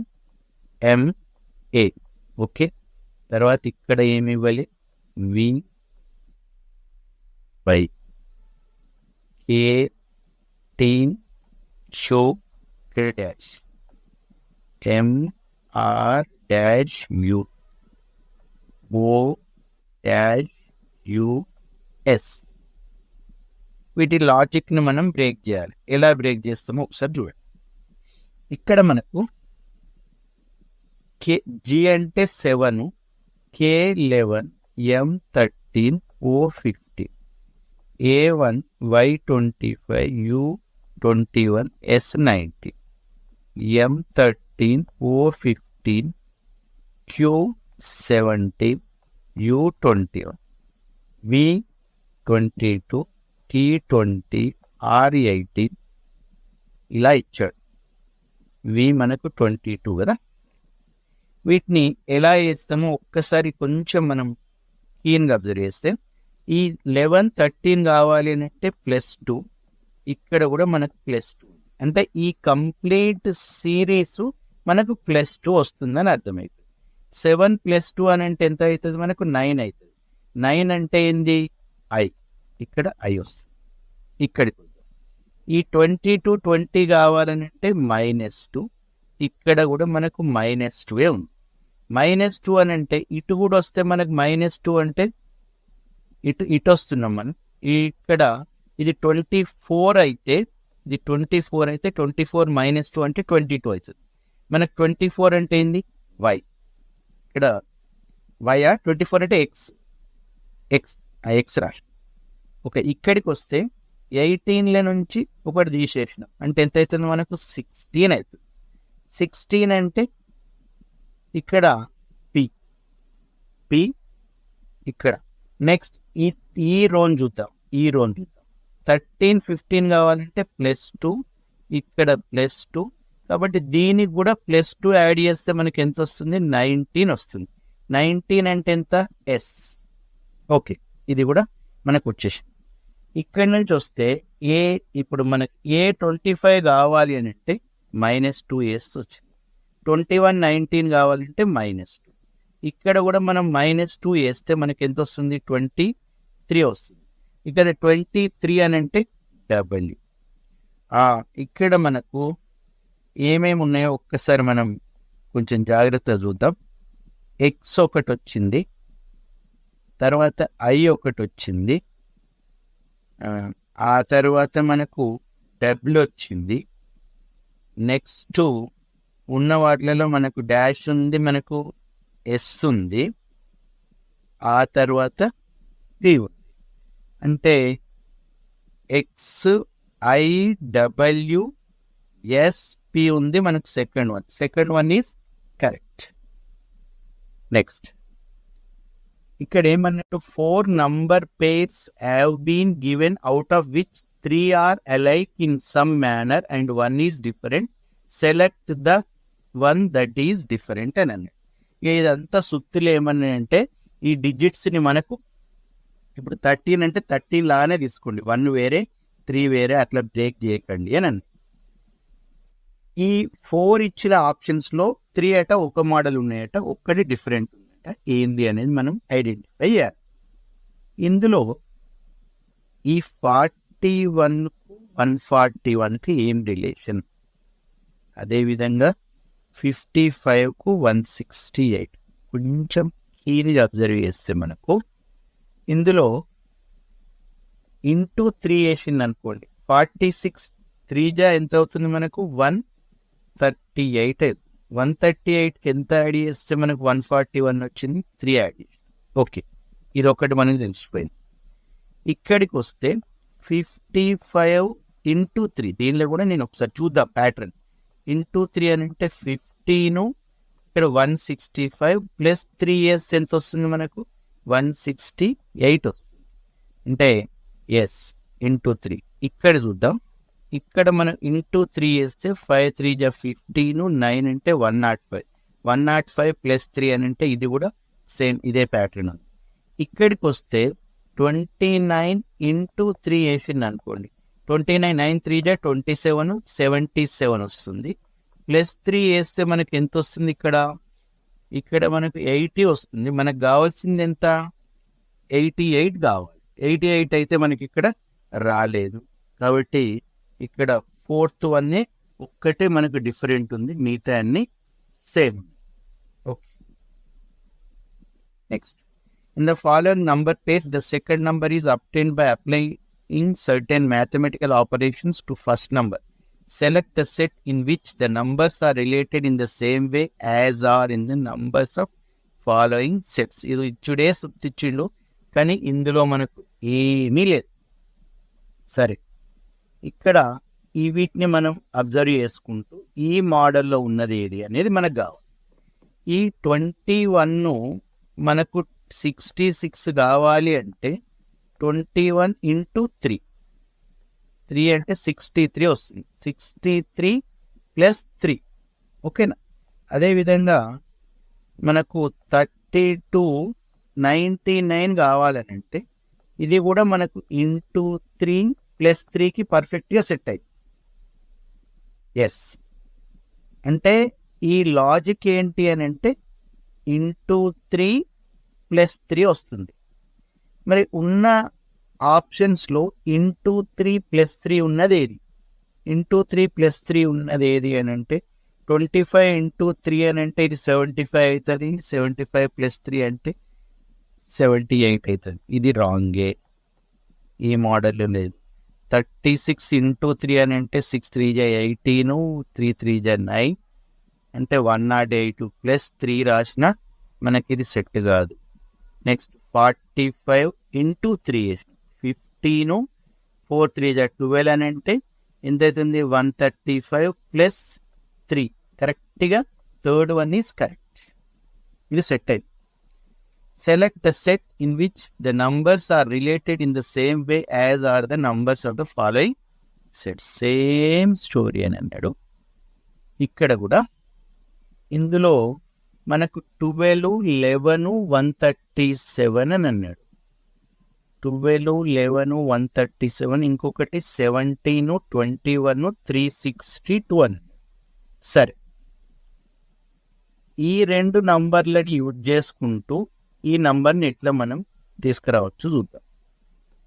ఎంఏ. ఓకే, తర్వాత ఇక్కడ ఏమి ఇవ్వాలి? వి బై కేటీన్ show dash MR dash U O dash US. వీటి లాజిక్ని మనం బ్రేక్ చేయాలి. ఎలా బ్రేక్ చేస్తామో ఒకసారి చూడండి. ఇక్కడ మనకు జి అంటే 7, K11, M13, O15, A1, Y25, U21, S19, M13, O15, Q17, U21, V22, T20, R18 ఇలా ఇచ్చాడు. వి మనకు 22 కదా. వీటిని ఎలా వేస్తామో ఒక్కసారి కొంచెం మనం కీన్గా అబ్జర్వ్ చేస్తే ఈ 11, 13 కావాలి అని అంటే +2, ఇక్కడ కూడా మనకు +2. అంటే ఈ కంప్లీట్ సిరీస్ మనకు +2 వస్తుందని అర్థమవుతుంది. 7 + 2 అని అంటే ఎంత అవుతుంది? మనకు 9 అవుతుంది. 9 అంటే ఏంది? ఐ. ఇక్కడ ఐ వస్తుంది. ఇక్కడికి ఈ 22, 20 కావాలని అంటే -2, ఇక్కడ కూడా మనకు -2 ఉంది. -2 అని అంటే ఇటు కూడా వస్తే మనకు -2 అంటే ఇటు వస్తున్నాం మనం. ఇక్కడ ఇది 24 అయితే, ఇది 24 అయితే 24 - 2 అంటే 22 అవుతుంది. మనకు 24 అంటే ఏంది? వై. ఇక్కడ వై 24 అంటే ఎక్స్. ఎక్స్ రాష్ట్రం. ఓకే, ఇక్కడికి వస్తే 18ల నుంచి ఒకటి తీసేసినాం అంటే ఎంత అవుతుంది? మనకు 16 అవుతుంది. 16 అంటే ఇక్కడ పి ఇక్కడ. నెక్స్ట్ ఈ రోన్ చూద్దాం. 13, 15 కావాలంటే +2, ఇక్కడ +2. కాబట్టి దీనికి కూడా +2 యాడ్ చేస్తే మనకి ఎంత వస్తుంది? 19 వస్తుంది. 19 అంటే ఎంత? ఎస్. ఓకే, ఇది కూడా మనకు వచ్చేసింది. ఇక్కడి నుంచి వస్తే ఇప్పుడు మనకి A25 కావాలి అని అంటే -2s వచ్చింది. 21, 19 కావాలంటే -2. ఇక్కడ కూడా మనం -2 వేస్తే మనకి ఎంత వస్తుంది? 23 వస్తుంది. ఇక్కడ 23 అని అంటే W. ఇక్కడ మనకు ఏమేమి ఉన్నాయో ఒక్కసారి మనం కొంచెం జాగ్రత్తగా చూద్దాం. ఎక్స్ ఒకటి వచ్చింది, తర్వాత ఐ ఒకటి వచ్చింది, ఆ తర్వాత మనకు డబ్ల్యూ వచ్చింది. నెక్స్ట్ ఉన్న వాటిలలో మనకు డాష్ ఉంది, మనకు ఎస్ ఉంది, ఆ తర్వాత పి ఉంది. అంటే X I W S P ఉంది మనకు. Second one is correct. Next ఇక్కడ ఏమన్నట్టు 4 number pairs have been given, out of which 3 are alike in some manner and 1 is different. Select the one that is different అని అన్నాడు. ఇదంతా సుత్తులు ఏమన్నా అంటే ఈ డిజిట్స్ని మనకు ఇప్పుడు 13 అంటే 13 లానే తీసుకోండి, 1 వేరే 3 వేరే అట్లా బ్రేక్ చేయకండి అని అన్నాడు. ఈ 4 ఇచ్చిన ఆప్షన్స్లో 3 అట ఒక మోడల్ ఉన్నాయట, ఒక్కటి డిఫరెంట్ ఉందట. ఏంది అనేది మనం ఐడెంటిఫై చేయాలి. ఇందులో ఈ 41కు 141కి ఏం రిలేషన్, అదేవిధంగా 55కు 168 కొంచెం కీని అబ్జర్వ్ చేస్తే మనకు ఇందులో ఇంటూ 3 వేసింది అనుకోండి, 46 3 జా ఎంత అవుతుంది మనకు 138 138కి ఎంత యాడ్ చేస్తే మనకు 141 వచ్చింది, 3 యాడ్ చేసి. ఓకే, ఇది ఒకటి మనకి తెలిసిపోయింది. ఇక్కడికి వస్తే 55 ఇంటూ 3, దీనిలో కూడా నేను ఒకసారి చూద్దాం ప్యాటర్న్. ఇంటూ 3 అని అంటే 15, ఇక్కడ 165 ప్లస్ 3 ఇయర్స్ ఎంత వస్తుంది మనకు 168 వస్తుంది. అంటే ఎస్ ఇంటూ 3. ఇక్కడ చూద్దాం, ఇక్కడ మనం ఇంటూ 3 వేస్తే 5 3 జా 15, 9 అంటే 105 105 ప్లస్ 3 అని అంటే ఇది కూడా సేమ్ ఇదే ప్యాటర్న్ ఉంది. ఇక్కడికి వస్తే 29 ఇంటూ 3 వేసింది అనుకోండి, 29 9 3 జా 27 77 వస్తుంది. ప్లస్ 3 వేస్తే మనకి ఎంత వస్తుంది, ఇక్కడ మనకు 80 వస్తుంది. మనకు కావాల్సింది ఎంత 88 కావాలి. 88 అయితే మనకి ఇక్కడ రాలేదు, కాబట్టి ఇక్కడ 4th వన్ ఒక్కటే మనకు డిఫరెంట్ ఉంది, మిగతా అన్ని same. Okay, next. In the following number pairs, the second number is obtained by applying certain mathematical operations to first number. Select the set in which the numbers are related in the same way as are in the numbers of following sets. ఇది ఇచ్చుడే సుత్తిచ్చిండు, కానీ ఇందులో మనకు ఏమీ లేదు. సరే, ఇక్కడ ఈ వీటిని మనం అబ్జర్వ్ చేసుకుంటూ ఈ మోడల్లో ఉన్నది ఏది అనేది మనకు కావాలి. ఈ 21 మనకు 66 కావాలి అంటే 21 ఇంటూ 3 అంటే 63 వస్తుంది. 63 ప్లస్ 3, ఓకేనా. అదేవిధంగా మనకు 32 99 కావాలని అంటే ఇది కూడా మనకు ఇంటూ 3 ప్లస్ 3కి పర్ఫెక్ట్గా సెట్ అయింది. ఎస్, అంటే ఈ లాజిక్ ఏంటి అని అంటే ఇంటూ 3 ప్లస్ 3 వస్తుంది. మరి ఉన్న ఆప్షన్స్లో ఇంటూ 3 ప్లస్ 3 ఉన్నది ఏది, ఇంటూ 3 ప్లస్ 3 ఉన్నది ఏది అని అంటే 25 ఇంటూ 3 అని అంటే ఇది 75 అవుతుంది. 75 ప్లస్ 3 అంటే 78 అవుతుంది. ఇది రాంగే, ఈ మోడల్లో లేదు. 36 ఇంటూ 3 అని అంటే 6 3 జా 18, 3 3 జా 9 అంటే 108 ప్లస్ 3 రాసిన మనకి ఇది సెట్ కాదు. నెక్స్ట్ 45 ఇంటూ 3 15, 4 3 జా 12 అని అంటే ఎంత అవుతుంది 135 ప్లస్ 3. కరెక్ట్గా థర్డ్ వన్ ఈజ్ కరెక్ట్, ఇది సెట్ అయింది. Select the set in which the numbers are related in the same way as are the numbers of the following set. Same story అని అన్నాడు. ఇక్కడ కూడా ఇందులో మనకు 12 11 137 అని అన్నాడు. 12 11 137, ఇంకొకటి 17 21 362 అని. సరే, ఈ రెండు నంబర్లని యూజ్ చేసుకుంటూ ఈ నంబర్ని ఎట్లా మనం తీసుకురావచ్చు చూద్దాం.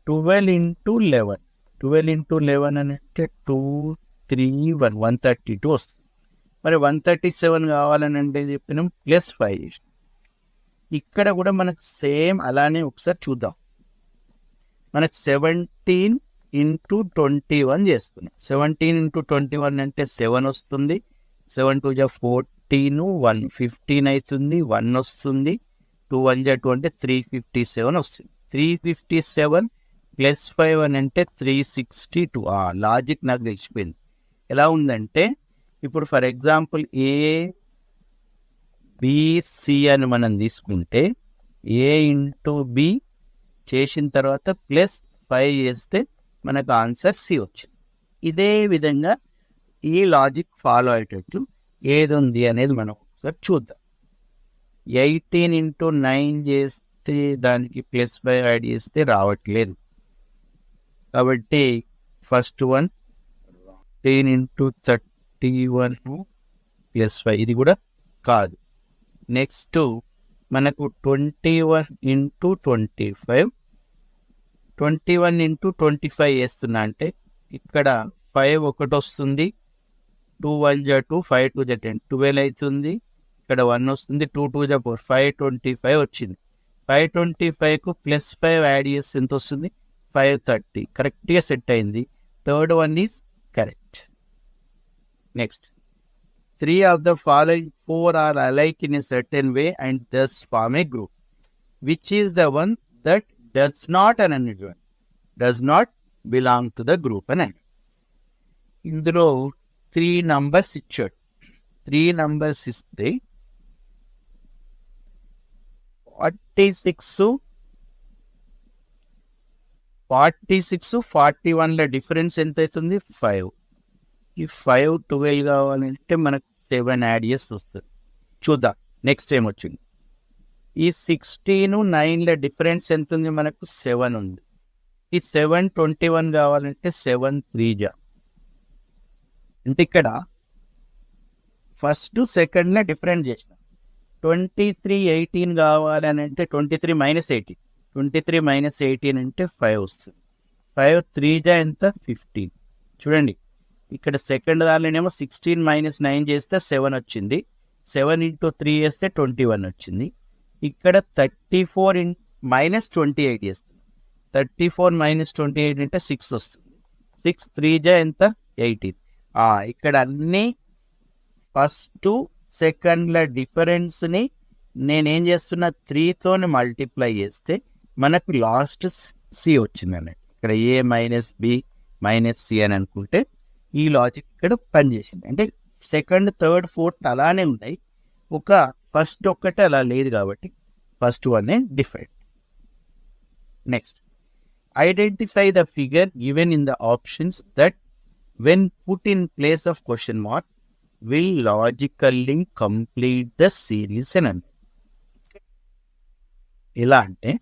12 ఇంటూ 11 12 ఇంటూ 11 అని అంటే 231 132 వస్తుంది. మరి 137 కావాలని అంటే చెప్పినాం ప్లస్ 5 చేసి. ఇక్కడ కూడా మనకు సేమ్ అలానే ఒకసారి చూద్దాం. మనకు 17 ఇంటూ 21 చేస్తున్నాం. 17 ఇంటూ 21 అంటే 7 వస్తుంది. 7 2 జా 14, 1 15 అవుతుంది, 1 వస్తుంది. 2 1 జా 2 అంటే 357 వస్తుంది. 357 ప్లస్ 5 అని అంటే 362. లాజిక్ నాకు తెలిసిపోయింది. ఎలా ఉందంటే ఇప్పుడు ఫర్ ఎగ్జాంపుల్ ABC అని మనం తీసుకుంటే A ఇంటూ B చేసిన తర్వాత ప్లస్ 5 చేస్తే మనకు ఆన్సర్ C వచ్చింది. ఇదే విధంగా ఈ లాజిక్ ఫాలో అయ్యేటట్లు ఏది ఉంది అనేది మనం ఒకసారి చూద్దాం. 18 ఇంటూ 9 చేస్తే దానికి ప్లస్ 5 యాడ్ చేస్తే రావట్లేదు, కాబట్టి ఫస్ట్ వన్ 10 ఇంటూ 31 ప్లస్ 5 ఇది కూడా కాదు. నెక్స్ట్ మనకు 21 ఇంటూ 25 21 ఇంటూ 25 వేస్తున్నా అంటే ఇక్కడ 5 ఒకటి వస్తుంది. 2 1 జా 2, 5 2 జా 10 12 అవుతుంది. ఇక్కడ 1 వస్తుంది. 2 2 జా 4 525 వచ్చింది. 525కు ప్లస్ 5 యాడ్ చేస్తే ఎంత వస్తుంది 530 కరెక్ట్గా సెట్ అయింది. Third one is correct. Next, 3 of the following 4 are alike in a certain way and thus form a group. Which is the one that does not belong to the group అని అన్నాడు. ఇందులో 3 numbers ఇచ్చాడు. 3 numbers ఇస్తే 46 41 difference ఎంత అవుతుంది? 5. ఈ 5 12 కావాలంటే మనకు 7 యాడ్ చేసి వస్తుంది. చూద్దాం నెక్స్ట్ ఏం వచ్చింది. ఈ 16 9 డిఫరెన్స్ ఎంత ఉంది? మనకు 7 ఉంది. ఈ 7 21 కావాలంటే 7 3 అంటే ఇక్కడ ఫస్ట్ సెకండ్లో డిఫరెంట్ చేసిన. 23 18 కావాలని అంటే 23 - 18 23 - 18 అంటే 5 వస్తుంది. 5 3 ఎంత? 15. చూడండి ఇక్కడ సెకండ్ దానిలోనేమో 16 - 9 చేస్తే 7 వచ్చింది. 7 × 3 చేస్తే 21 వచ్చింది. ఇక్కడ 34 - 28 చేస్తుంది. 34 - 28 అంటే 6 వస్తుంది. 6 3 ఎంత? 18. ఇక్కడ అన్ని ఫస్ట్ సెకండ్ల డిఫరెన్స్ని నేనేం చేస్తున్నా 3తో మల్టిప్లై చేస్తే మనకు లాస్ట్ సి వచ్చింది అన్నట్టు. ఇక్కడ A - B - C అని అనుకుంటే ఈ లాజిక్ ఇక్కడ పనిచేసింది. అంటే సెకండ్ థర్డ్ ఫోర్త్ అలానే ఉన్నాయి, ఒక ఫస్ట్ ఒక్కటే అలా లేదు కాబట్టి first one different. Next, identify the figure given in the options that when put in place of question mark will logically complete the series అని అన్నారు. ఎలా అంటే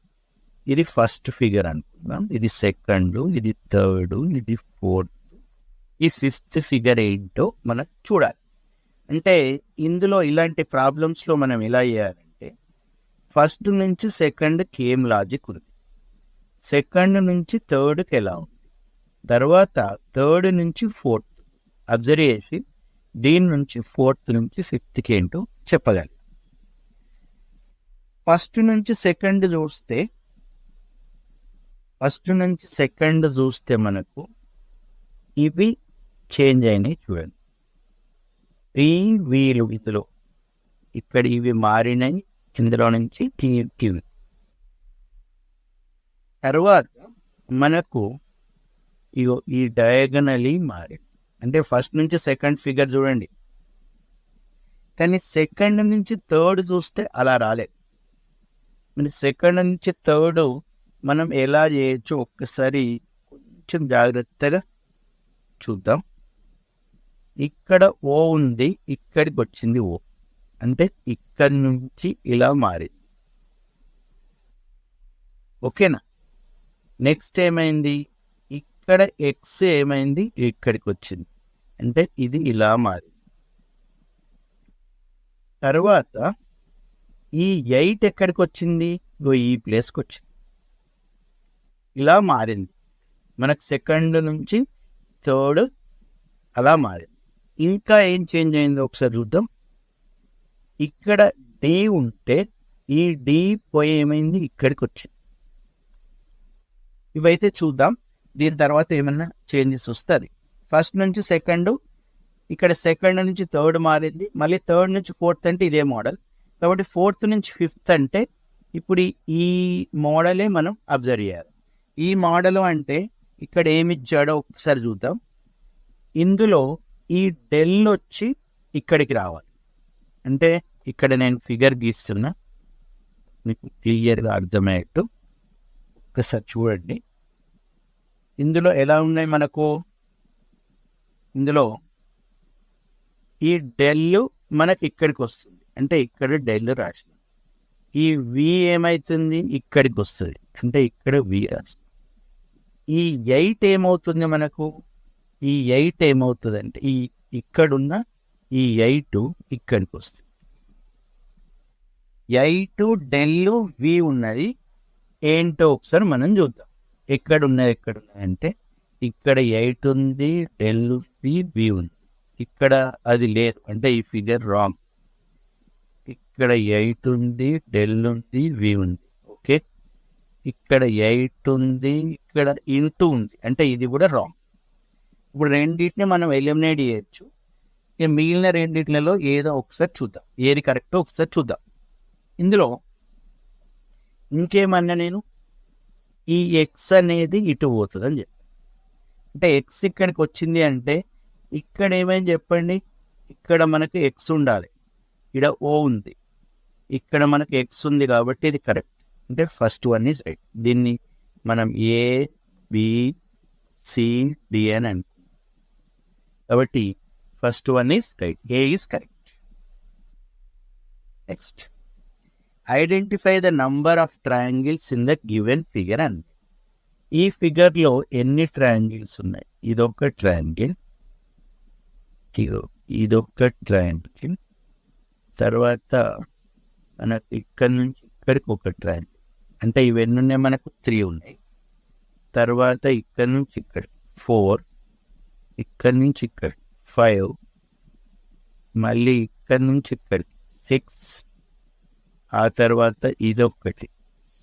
ఇది ఫస్ట్ ఫిగర్ అనుకుందాం, ఇది సెకండ్, ఇది థర్డ్, ఇది ఫోర్త్, ఈ ఫిఫ్త్ ఫిగర్ ఏంటో మనం చూడాలి. అంటే ఇందులో ఇలాంటి ప్రాబ్లమ్స్లో మనం ఎలా చేయాలంటే ఫస్ట్ నుంచి సెకండ్కి ఏం లాజిక్ ఉంది, సెకండ్ నుంచి థర్డ్కి ఎలా ఉంది, తర్వాత థర్డ్ నుంచి ఫోర్త్ అబ్జర్వ్ చేసి దీని నుంచి ఫోర్త్ నుంచి ఫిఫ్త్కి ఏంటో చెప్పగలి. ఫస్ట్ నుంచి సెకండ్ చూస్తే మనకు ఇవి చేంజ్ అయినాయి చూడండి. వీలు ఇందులో ఇక్కడ ఇవి మారినాయి, ఇందులో నుంచి టీవీ. తర్వాత మనకు ఇగో ఈ డయాగనలీ మారి, అంటే ఫస్ట్ నుంచి సెకండ్ ఫిగర్ చూడండి, కానీ సెకండ్ నుంచి థర్డ్ చూస్తే అలా రాలేదు. మరి సెకండ్ నుంచి థర్డ్ మనం ఎలా చేయొచ్చు ఒక్కసారి కొంచెం జాగ్రత్తగా చూద్దాం. ఇక్కడ ఓ ఉంది, ఇక్కడికి వచ్చింది ఓ, అంటే ఇక్కడి నుంచి ఇలా మారింది. ఓకేనా? నెక్స్ట్ ఏమైంది, ఇక్కడ ఎక్స్ ఏమైంది, ఇక్కడికి వచ్చింది, అంటే ఇది ఇలా మారింది. తర్వాత ఈ 8 ఎక్కడికి వచ్చింది, ఈ ప్లేస్కి వచ్చింది, ఇలా మారింది. మనకు సెకండ్ నుంచి థర్డ్ అలా మారింది. ఇంకా ఏం చేంజ్ అయిందో ఒకసారి చూద్దాం. ఇక్కడ డి ఉంటే ఈ డి పోయి ఏమైంది, ఇక్కడికి వచ్చింది. ఇవైతే చూద్దాం, దీని తర్వాత ఏమన్నా చేంజెస్ వస్తుంది. ఫస్ట్ నుంచి సెకండ్, ఇక్కడ సెకండ్ నుంచి థర్డ్ మారింది, మళ్ళీ థర్డ్ నుంచి ఫోర్త్ అంటే ఇదే మోడల్, కాబట్టి ఫోర్త్ నుంచి ఫిఫ్త్ అంటే ఇప్పుడు ఈ మోడలే మనం అబ్జర్వ్ చేయాలి. ఈ మోడల్ అంటే ఇక్కడ ఏమి ఇచ్చాడో ఒకసారి చూద్దాం. ఇందులో ఈ డెల్ వచ్చి ఇక్కడికి రావాలి, అంటే ఇక్కడ నేను ఫిగర్ గీస్తున్నా మీకు క్లియర్గా అర్థమయ్యేట్టు ఒకసారి చూడండి. ఇందులో ఎలా ఉన్నాయి మనకు, ఇందులో ఈ డెల్ మనకి ఇక్కడికి వస్తుంది, అంటే ఇక్కడ డెల్ రాసిన, ఈ వి ఏమవుతుంది, ఇక్కడికి వస్తుంది, అంటే ఇక్కడ వి రాసిన. ఈ 8 ఏమవుతుంది మనకు, ఈ 8 ఏమవుతుంది అంటే ఇక్కడున్న ఈ 8 ఇక్కడికి వస్తుంది. 8 డెల్ వి ఉన్నది ఏంటో ఒకసారి మనం చూద్దాం. ఎక్కడున్నది అంటే ఇక్కడ 8 ఉంది, డెల్ ఉంది, వి ఉంది. ఇక్కడ అది లేదు, అంటే ఈ ఫిగర్ రాంగ్. ఇక్కడ 8 ఉంది, డెల్ ఉంది, వి ఉంది. ఓకే, ఇక్కడ 8 ఉంది, ఇక్కడ ఇంటూ ఉంది, అంటే ఇది కూడా రాంగ్. ఇప్పుడు రెండింటిని మనం ఎలిమినేట్ చేయొచ్చు. ఇక మిగిలిన రెండింటిలో ఏదో ఒకసారి చూద్దాం, ఏది కరెక్టో ఒకసారి చూద్దాం. ఇందులో ఇంకేమన్నా నేను ఈ ఎక్స్ అనేది ఇటు పోతుంది అని చెప్పి, అంటే ఎక్స్ ఇక్కడికి వచ్చింది అంటే ఇక్కడ ఏమైంది చెప్పండి, ఇక్కడ మనకి ఎక్స్ ఉండాలి, ఇక్కడ ఓ ఉంది, ఇక్కడ మనకి ఎక్స్ ఉంది కాబట్టి ఇది కరెక్ట్. అంటే ఫస్ట్ వన్ ఈజ్ రైట్. దీన్ని మనం ఏ బి సి డి అని అనుకుంటాం కాబట్టి first one is right, A is correct. Next, identify the number of triangles in the given figure అని. ఈ ఫిగర్లో ఎన్ని ట్రయాంగిల్స్ ఉన్నాయి? ఇదొక ట్రయాంగిల్, ఇదొక ట్రయాంగిల్, తర్వాత మనకు ఇక్కడ నుంచి ఇక్కడికి ఒక ట్రయాంగిల్, అంటే ఇవన్నీ ఉన్నాయి, మనకు 3 ఉన్నాయి. తర్వాత ఇక్కడ నుంచి ఇక్కడ 4, ఇక్కడ నుంచి ఇక్కడ 5, మళ్ళీ ఇక్కడ నుంచి ఇక్కడికి 6, ఆ తర్వాత ఇదొకటి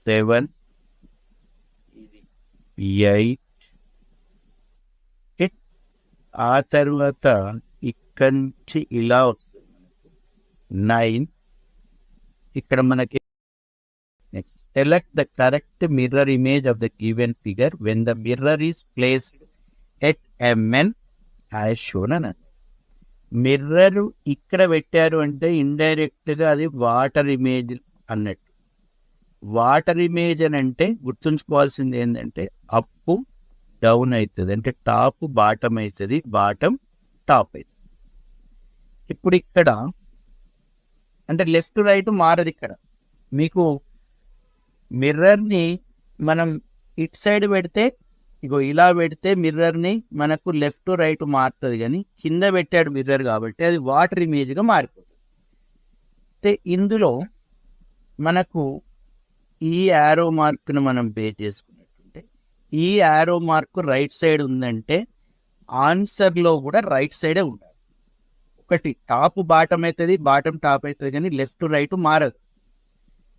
7, 8, ఆ తర్వాత ఇక్కడ నుంచి ఇలా వస్తుంది 9. ఇక్కడ మనకి next, select the correct mirror image of the given figure when the mirror is placed at MN as shown అని. మిర్రర్ ఇక్కడ పెట్టారు అంటే ఇండైరెక్ట్గా అది వాటర్ ఇమేజ్ అన్నట్టు. వాటర్ ఇమేజ్ అని అంటే గుర్తుంచుకోవాల్సింది ఏంటంటే అప్ డౌన్ అవుతుంది, అంటే టాప్ బాటమ్ అవుతుంది, బాటమ్ టాప్ అవుతుంది. ఇప్పుడు ఇక్కడ అంటే లెఫ్ట్ రైట్ మారదు. ఇక్కడ మీకు మిర్రర్ని మనం ఇటు సైడ్ పెడితే, ఇగో ఇలా పెడితే మిర్రర్ని మనకు లెఫ్ట్ రైట్ మారుతుంది, కానీ కింద పెట్టాడు మిర్రర్ కాబట్టి అది వాటర్ ఇమేజ్గా మారిపోతుంది. అయితే ఇందులో మనకు ఈ యారో మార్క్ను మనం పే చేసుకున్నట్టుంటే, ఈ యారో మార్క్ రైట్ సైడ్ ఉందంటే ఆన్సర్లో కూడా రైట్ సైడే ఉండాలి. ఒకటి టాప్ బాటమ్ అవుతుంది, బాటమ్ టాప్ అవుతుంది, కానీ లెఫ్ట్ రైట్ మారదు.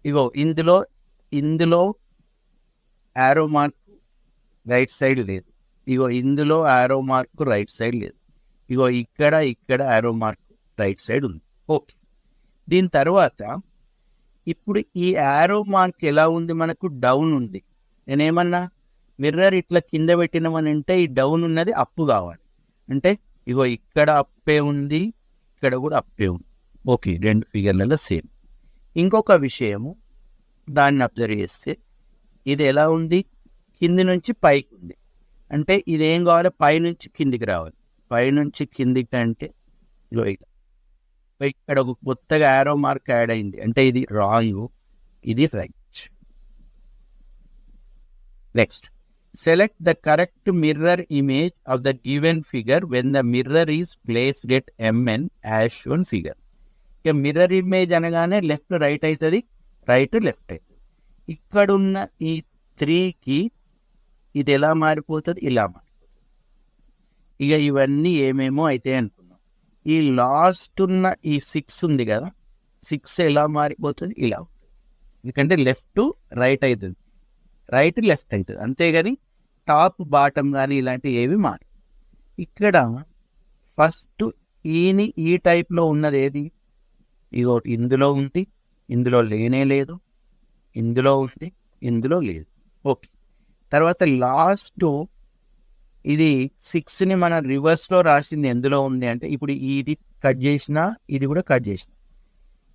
ఇగో ఇందులో యారో మార్క్ రైట్ సైడ్ లేదు, ఇగో ఇందులో యారో మార్క్ రైట్ సైడ్ లేదు, ఇగో ఇక్కడ యారో మార్క్ రైట్ సైడ్ ఉంది. ఓకే, దీని తర్వాత ఇప్పుడు ఈ యారో మార్క్ ఎలా ఉంది, మనకు డౌన్ ఉంది. నేనేమన్నా మిర్రర్ ఇట్లా కింద పెట్టినామని అంటే ఈ డౌన్ ఉన్నది అప్పు కావాలి, అంటే ఇగో ఇక్కడ అప్పే ఉంది, ఇక్కడ కూడా అప్పే ఉంది. ఓకే, రెండు ఫిగర్లలో సేమ్. ఇంకొక విషయము, దాన్ని అబ్జర్వ్ చేస్తే ఇది ఎలా ఉంది, కింది నుంచి పైకి ఉంది, అంటే ఇదేం కావాలి, పైనుంచి కిందికి రావాలి. పైనుంచి కిందికి అంటే ఇగో ఇక్కడ ఒక కొత్తగా యారో మార్క్ యాడ్ అయింది, అంటే ఇది రాంగ్, ఇది right. Next, select the correct mirror image of the given figure when the mirror is placed at MN as shown figure. ఇక మిర్రర్ ఇమేజ్ అనగానే లెఫ్ట్ రైట్ అవుతుంది, రైట్ లెఫ్ట్ అవుతుంది. ఇక్కడున్న ఈ 3కి ఇది ఎలా మారిపోతుంది, ఇలా మారిపోతుంది. ఇక ఇవన్నీ ఏమేమో అయితే అనుకున్నాం. ఈ లాస్ట్ ఉన్న ఈ 6 ఉంది కదా, 6 ఎలా మారిపోతుంది, ఇలా ఉంటుంది. ఎందుకంటే లెఫ్ట్ రైట్ అవుతుంది, రైట్ లెఫ్ట్ అవుతుంది, అంతేగాని టాప్ బాటమ్ కానీ ఇలాంటివి ఏవి మారు. ఇక్కడ ఫస్ట్ ఈని ఈ టైప్లో ఉన్నది ఏది, ఇగో ఇందులో ఉంది, ఇందులో లేనే లేదు, ఇందులో ఉంది, ఇందులో లేదు. ఓకే, తర్వాత లాస్ట్ ఇది 6ని మన రివర్స్లో రాసింది ఎందులో ఉంది అంటే, ఇప్పుడు ఇది కట్ చేసినా ఇది కూడా కట్ చేసిన,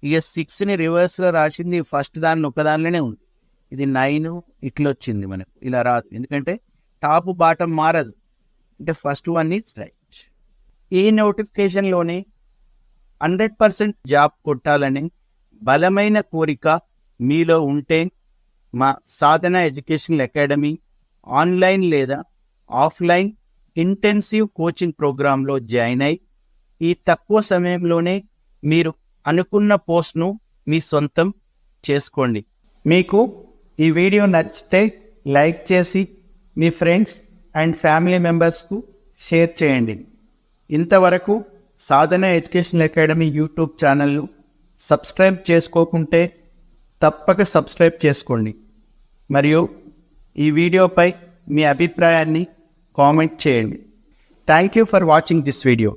ఇక 6ని రివర్స్లో రాసింది ఫస్ట్ దానిలో ఒక దానిలోనే ఉంది. ఇది 9 ఇట్లా వచ్చింది, మనకు ఇలా రాదు, ఎందుకంటే టాప్ బాటమ్ మారదు, అంటే ఫస్ట్ వన్ ఈజ్ రైట్. ఈ నోటిఫికేషన్లోనే 100% జాబ్ కొట్టాలని బలమైన కోరిక మీలో ఉంటే మా సాధన ఎడ్యుకేషనల్ అకాడమీ ఆన్లైన్ లేదా ఆఫ్లైన్ ఇంటెన్సివ్ కోచింగ్ ప్రోగ్రాంలో జాయిన్ అయి ఈ తక్కువ సమయంలోనే మీరు అనుకున్న పోస్ట్ను మీ సొంతం చేసుకోండి. మీకు ఈ వీడియో నచ్చితే లైక్ చేసి మీ ఫ్రెండ్స్ అండ్ ఫ్యామిలీ మెంబర్స్కు షేర్ చేయండి. ఇంతవరకు సాధన ఎడ్యుకేషనల్ అకాడమీ యూట్యూబ్ ఛానల్ను సబ్స్క్రైబ్ చేసుకోకుంటే తప్పక సబ్స్క్రైబ్ చేసుకోండి. మరియు ఈ వీడియోపై మీ అభిప్రాయాన్ని కామెంట్ చేయండి. Thank you for watching this video.